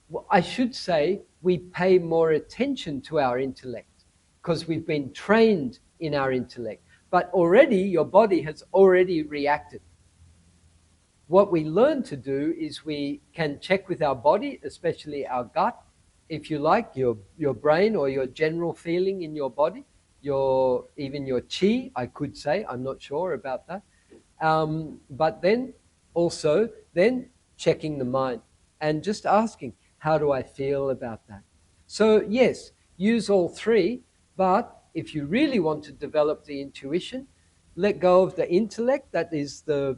Well, I should say we pay more attention to our intellect because we've been trained in our intellect. But already your body has already reacted. What we learn to do is we can check with our body, especially our gut, if you like, your brain or your general feeling in your body, even your chi, I could say, I'm not sure about that. But then also then checking the mind and just asking, how do I feel about that? So yes, use all three, but if you really want to develop the intuition, let go of the intellect, that is the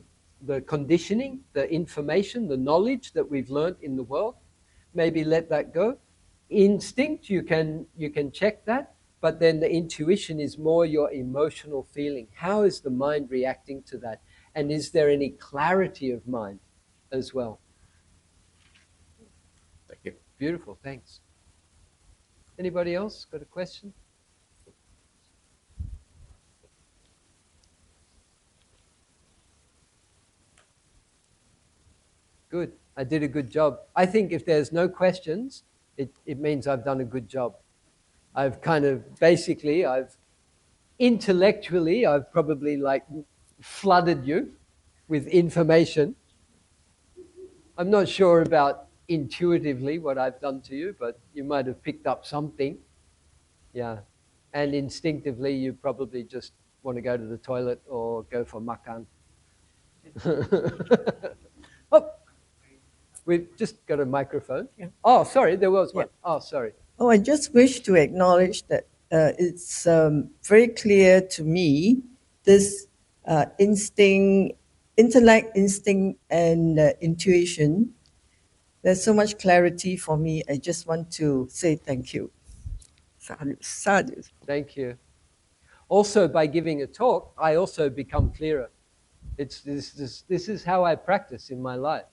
conditioning, the information, the knowledge that we've learned in the world. Maybe let that go. Instinct, you can check that, but then the intuition is more your emotional feeling. How is the mind reacting to that? And is there any clarity of mind as well? Thank you. Beautiful, thanks. Anybody else got a question? Good. I did a good job. I think if there's no questions, it means I've done a good job. I've kind of basically, intellectually, I've probably like flooded you with information. I'm not sure about intuitively what I've done to you, but you might have picked up something. Yeah. And instinctively, you probably just want to go to the toilet or go for makan. Oh, we've just got a microphone. Yeah. Oh, sorry, there was one. Yeah. Oh, sorry. Oh, I just wish to acknowledge that it's very clear to me this intellect, instinct, and intuition. There's so much clarity for me. I just want to say thank you. Sadhu, sadhu. Thank you. Also, by giving a talk, I also become clearer. This is how I practice in my life.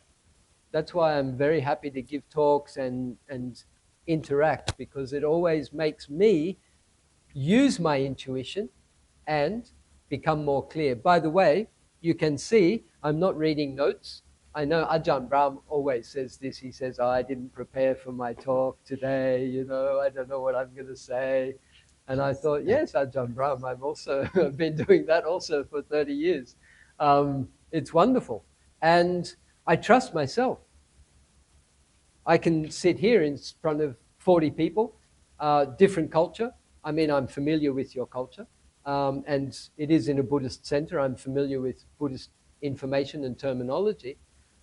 That's why I'm very happy to give talks and interact, because it always makes me use my intuition and become more clear. By the way, you can see I'm not reading notes. I know Ajahn Brahm always says this. He says, I didn't prepare for my talk today, I don't know what I'm going to say. And I thought, yes, Ajahn Brahm, I've also been doing that also for 30 years. It's wonderful. And I trust myself. I can sit here in front of 40 people, different culture. I mean, I'm familiar with your culture. And it is in a Buddhist center. I'm familiar with Buddhist information and terminology.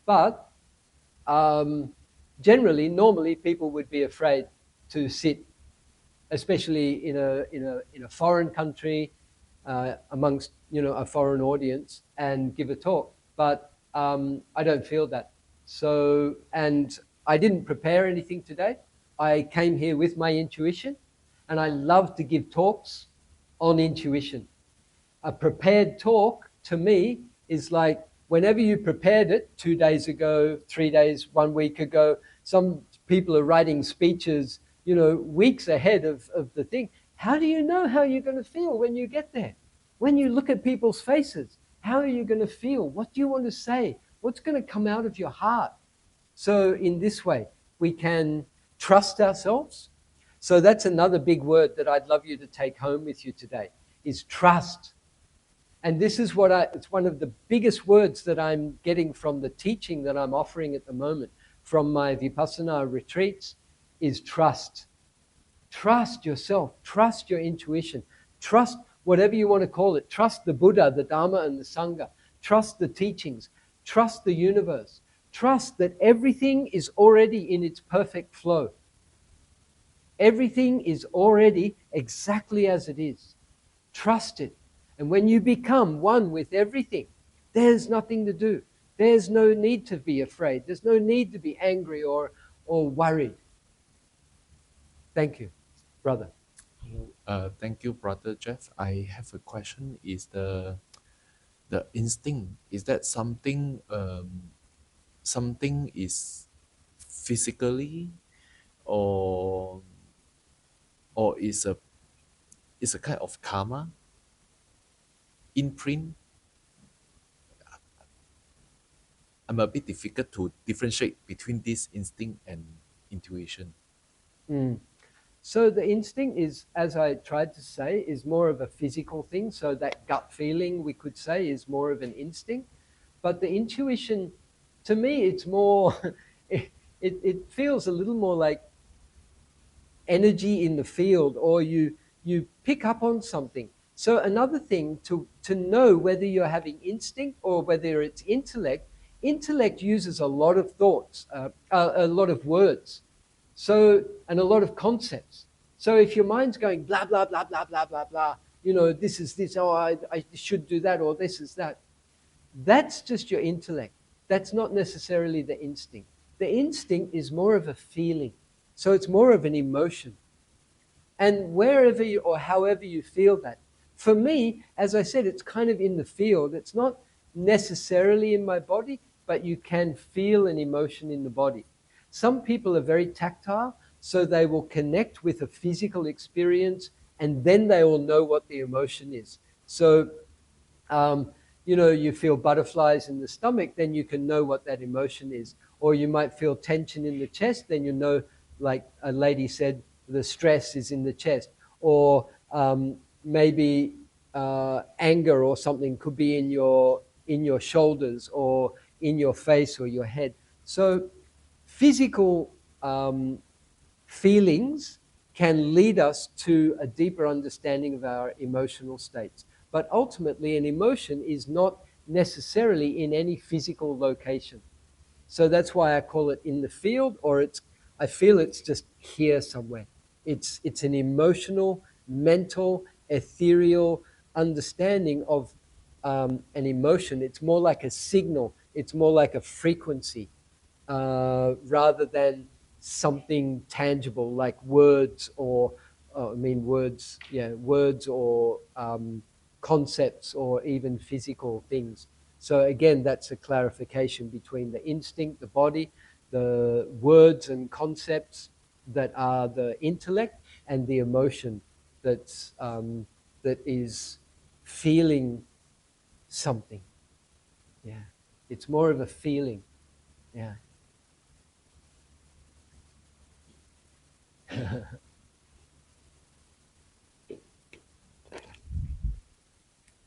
But generally, normally, people would be afraid to sit, especially in a foreign country, amongst a foreign audience, and give a talk. But I don't feel that. So, and I didn't prepare anything today. I came here with my intuition, and I love to give talks on intuition. A prepared talk to me is like whenever you prepared it 2 days ago, 3 days, 1 week ago. Some people are writing speeches, weeks ahead of the thing. How do you know how you're going to feel when you get there? When you look at people's faces, how are you going to feel? What do you want to say? What's going to come out of your heart? So in this way, we can trust ourselves. So that's another big word that I'd love you to take home with you today, is trust. And this is it's one of the biggest words that I'm getting from the teaching that I'm offering at the moment, from my Vipassana retreats, is trust. Trust yourself, trust your intuition, trust whatever you want to call it. Trust the Buddha, the Dhamma, and the Sangha. Trust the teachings. Trust the universe. Trust that everything is already in its perfect flow. Everything is already exactly as it is. Trust it. And when you become one with everything, there's nothing to do. There's no need to be afraid. There's no need to be angry or worried. Thank you, brother. Thank you, Brother Jeff. I have a question. Is the instinct, is that something something is physically, or is a kind of karma imprint? I'm a bit difficult to differentiate between this instinct and intuition. So the instinct is, as I tried to say, is more of a physical thing. So that gut feeling, we could say, is more of an instinct. But the intuition, to me, it's more, it feels a little more like energy in the field, or you pick up on something. So another thing to know whether you're having instinct or whether it's intellect. Intellect uses a lot of thoughts, a lot of words, so, and a lot of concepts. So if your mind's going blah blah blah blah blah blah blah, this is this, oh I should do that, or this is that. That's just your intellect. That's not necessarily the instinct. The instinct is more of a feeling. So it's more of an emotion. And wherever you, or however you feel that. For me, as I said, it's kind of in the field. It's not necessarily in my body, but you can feel an emotion in the body. Some people are very tactile, so they will connect with a physical experience, and then they will know what the emotion is. So, you feel butterflies in the stomach, then you can know what that emotion is. Or you might feel tension in the chest, then you know, like a lady said, the stress is in the chest. Or maybe anger or something could be in your shoulders or in your face or your head. So physical feelings can lead us to a deeper understanding of our emotional states. But ultimately, an emotion is not necessarily in any physical location. So that's why I call it in the field, or I feel it's just here somewhere. It's an emotional, mental, ethereal understanding of an emotion. It's more like a signal. It's more like a frequency, rather than something tangible like words or words or concepts or even physical things. So again, that's a clarification between the instinct, the body, the words and concepts that are the intellect, and the emotion that is feeling something. Yeah, it's more of a feeling. Yeah.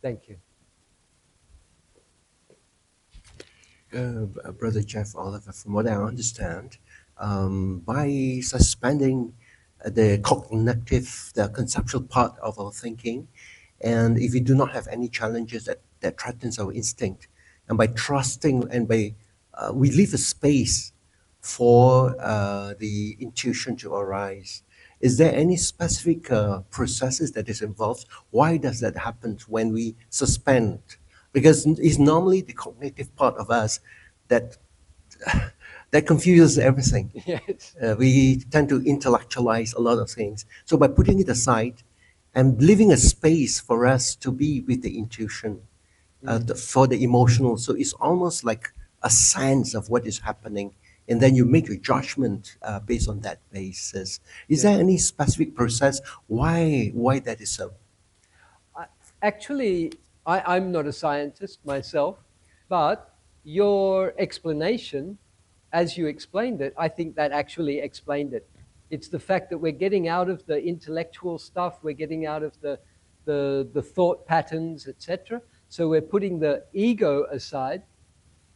Thank you. Brother Jeff Oliver, from what I understand, by suspending the cognitive, the conceptual part of our thinking, and if we do not have any challenges that threatens our instinct, and by trusting and by we leave a space for the intuition to arise. Is there any specific processes that is involved? Why does that happen when we suspend? Because it's normally the cognitive part of us that that confuses everything. Yes. We tend to intellectualize a lot of things. So by putting it aside and leaving a space for us to be with the intuition, for the emotional, so it's almost like a sense of what is happening, and then you make a judgment based on that basis. Is there any specific process why that is so? Actually, I'm not a scientist myself, but your explanation, as you explained it, I think that actually explained it. It's the fact that we're getting out of the intellectual stuff, we're getting out of the thought patterns, etc. So we're putting the ego aside,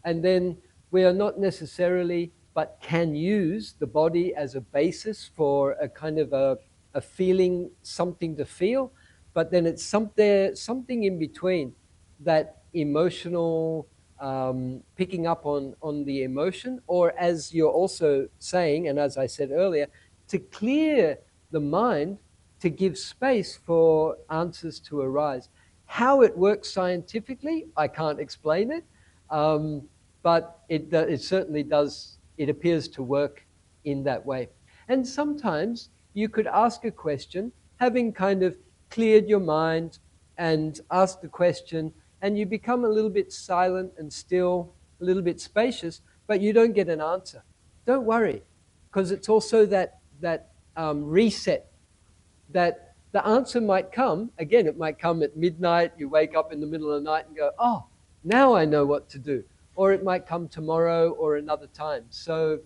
and then we are not necessarily, but can use the body as a basis for a kind of a feeling, something to feel, but then it's something in between, that emotional, picking up on the emotion, or as you're also saying, and as I said earlier, to clear the mind, to give space for answers to arise. How it works scientifically, I can't explain it, but it certainly does, it appears to work in that way. And sometimes you could ask a question, having kind of cleared your mind and asked the question, and you become a little bit silent and still, a little bit spacious, but you don't get an answer. Don't worry, because it's also that reset, that the answer might come. Again, it might come at midnight. You wake up in the middle of the night and go, oh, now I know what to do. Or it might come tomorrow or another time. So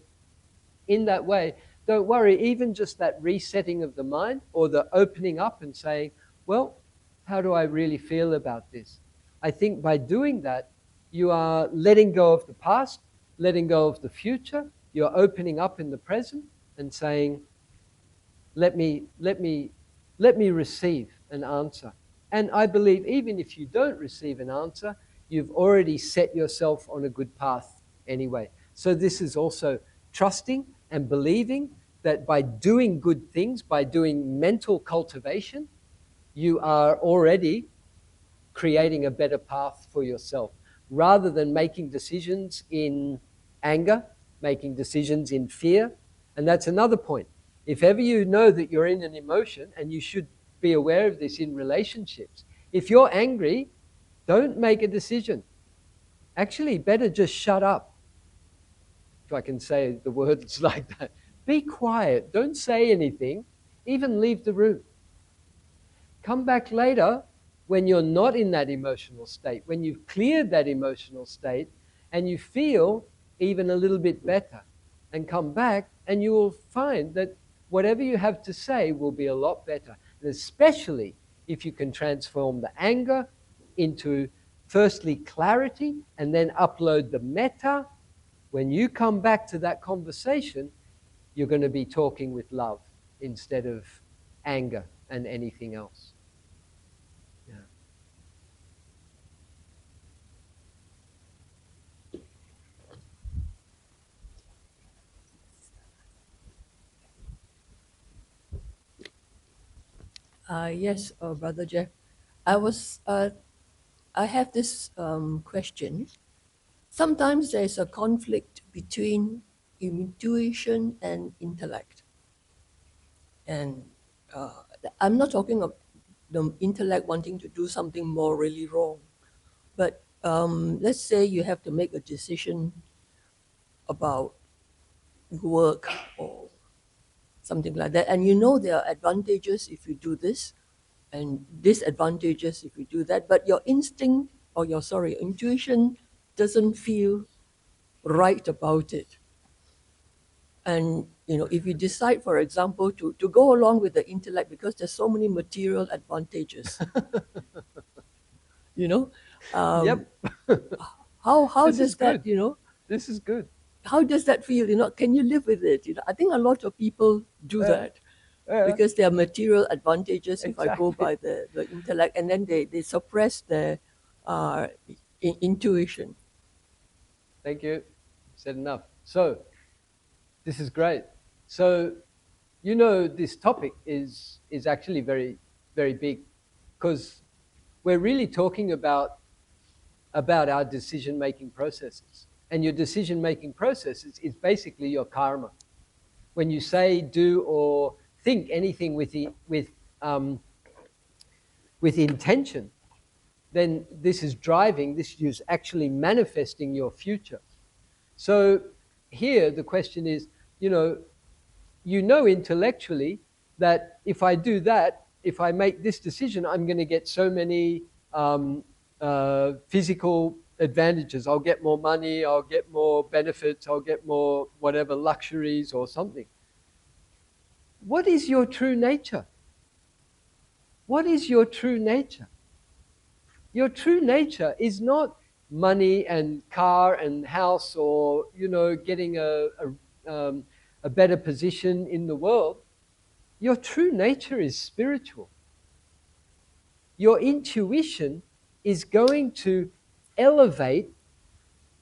in that way, don't worry, even just that resetting of the mind, or the opening up and saying, well, how do I really feel about this? I think by doing that, you are letting go of the past, letting go of the future. You're opening up in the present and saying, let me receive an answer. And I believe even if you don't receive an answer, you've already set yourself on a good path anyway. So this is also trusting and believing that by doing good things, by doing mental cultivation, you are already creating a better path for yourself, rather than making decisions in anger, making decisions in fear. And that's another point. If ever you know that you're in an emotion, and you should be aware of this in relationships, if you're angry, don't make a decision. Actually, better just shut up, if I can say the words like that. Be quiet, don't say anything, even leave the room. Come back later when you're not in that emotional state, when you've cleared that emotional state and you feel even a little bit better, and come back and you will find that whatever you have to say will be a lot better. And especially if you can transform the anger into firstly clarity and then upload the metta. When you come back to that conversation, you're going to be talking with love instead of anger and anything else. Yeah. Yes, Brother Jeff. I have this question. Sometimes there's a conflict between intuition and intellect. And I'm not talking of the intellect wanting to do something morally wrong, but let's say you have to make a decision about work or something like that, and you know there are advantages if you do this and disadvantages if you do that, but your instinct or your intuition doesn't feel right about it. And if you decide, for example, to go along with the intellect because there's so many material advantages, Yep. how This does is that, good. This is good. how does that feel? Can you live with it? I think a lot of people do that because there are material advantages if I go by the intellect, and then they suppress their intuition. Thank you. Said enough. So, this is great. So, this topic is actually very, very big, because we're really talking about our decision-making processes. And your decision-making processes is basically your karma. When you say, do, or think anything with intention, then this is actually manifesting your future. So here the question is, intellectually that if I do that, if I make this decision, I'm going to get so many physical advantages. I'll get more money, I'll get more benefits, I'll get more whatever luxuries or something. What is your true nature? What is your true nature? Your true nature is not money and car and house, or getting a better position in the world. Your true nature is spiritual. Your intuition is going to elevate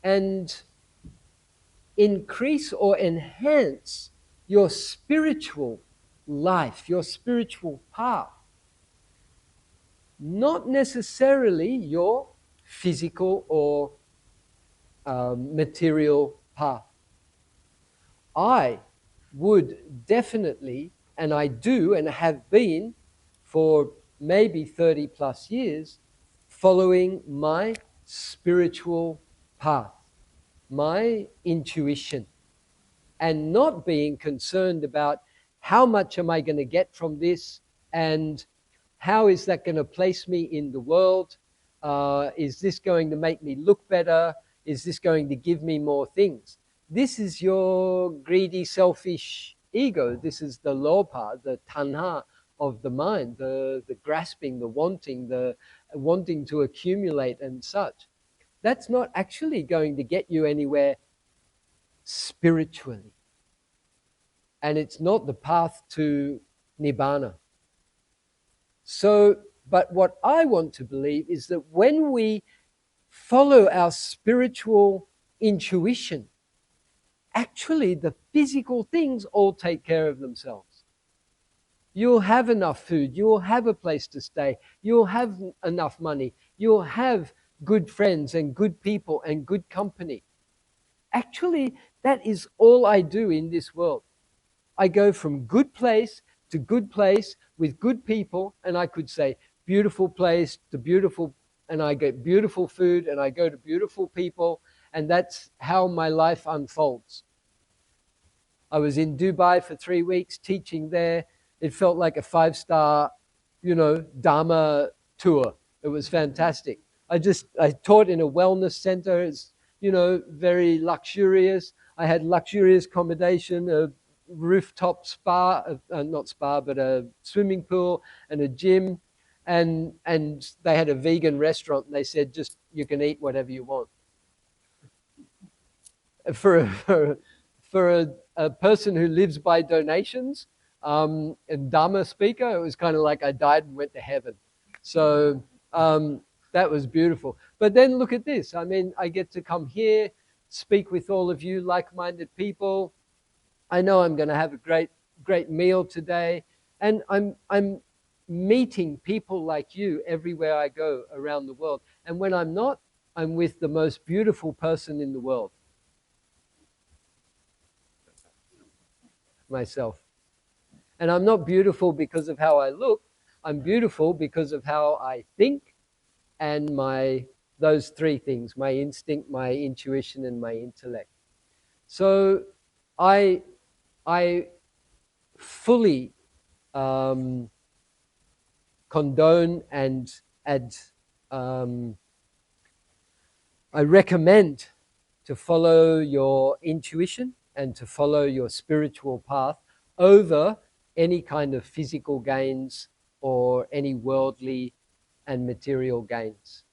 and increase or enhance your spiritual life, your spiritual path. Not necessarily your physical or material path. I would definitely, and I do and have been for maybe 30 plus years, following my spiritual path, my intuition, and not being concerned about how much am I going to get from this and how is that going to place me in the world? Is this going to make me look better? Is this going to give me more things? This is your greedy, selfish ego. This is the lopa, the tanha of the mind, the grasping, the wanting to accumulate and such. That's not actually going to get you anywhere spiritually. And it's not the path to Nibbana. So, but what I want to believe is that when we follow our spiritual intuition, actually the physical things all take care of themselves. You'll have enough food, you'll have a place to stay, you'll have enough money, you'll have good friends and good people and good company. Actually, that is all I do in this world. I go from good place to good place with good people, and I could say beautiful place to beautiful, and I get beautiful food, and I go to beautiful people, and that's how my life unfolds. I was in Dubai for 3 weeks teaching there. It felt like a 5-star, Dhamma tour. It was fantastic. I taught in a wellness center. It's, very luxurious. I had luxurious accommodation, a rooftop spa, not spa, but a swimming pool and a gym. And they had a vegan restaurant. And they said, just, you can eat whatever you want. For a person who lives by donations, and Dhamma speaker, it was kind of like I died and went to heaven. So that was beautiful. But then look at this. I mean, I get to come here, speak with all of you like-minded people. I know I'm going to have a great meal today. And I'm meeting people like you everywhere I go around the world. And when I'm not, I'm with the most beautiful person in the world. Myself. And I'm not beautiful because of how I look. I'm beautiful because of how I think and those 3 things, my instinct, my intuition, and my intellect. So I fully condone and I recommend to follow your intuition and to follow your spiritual path over any kind of physical gains or any worldly and material gains.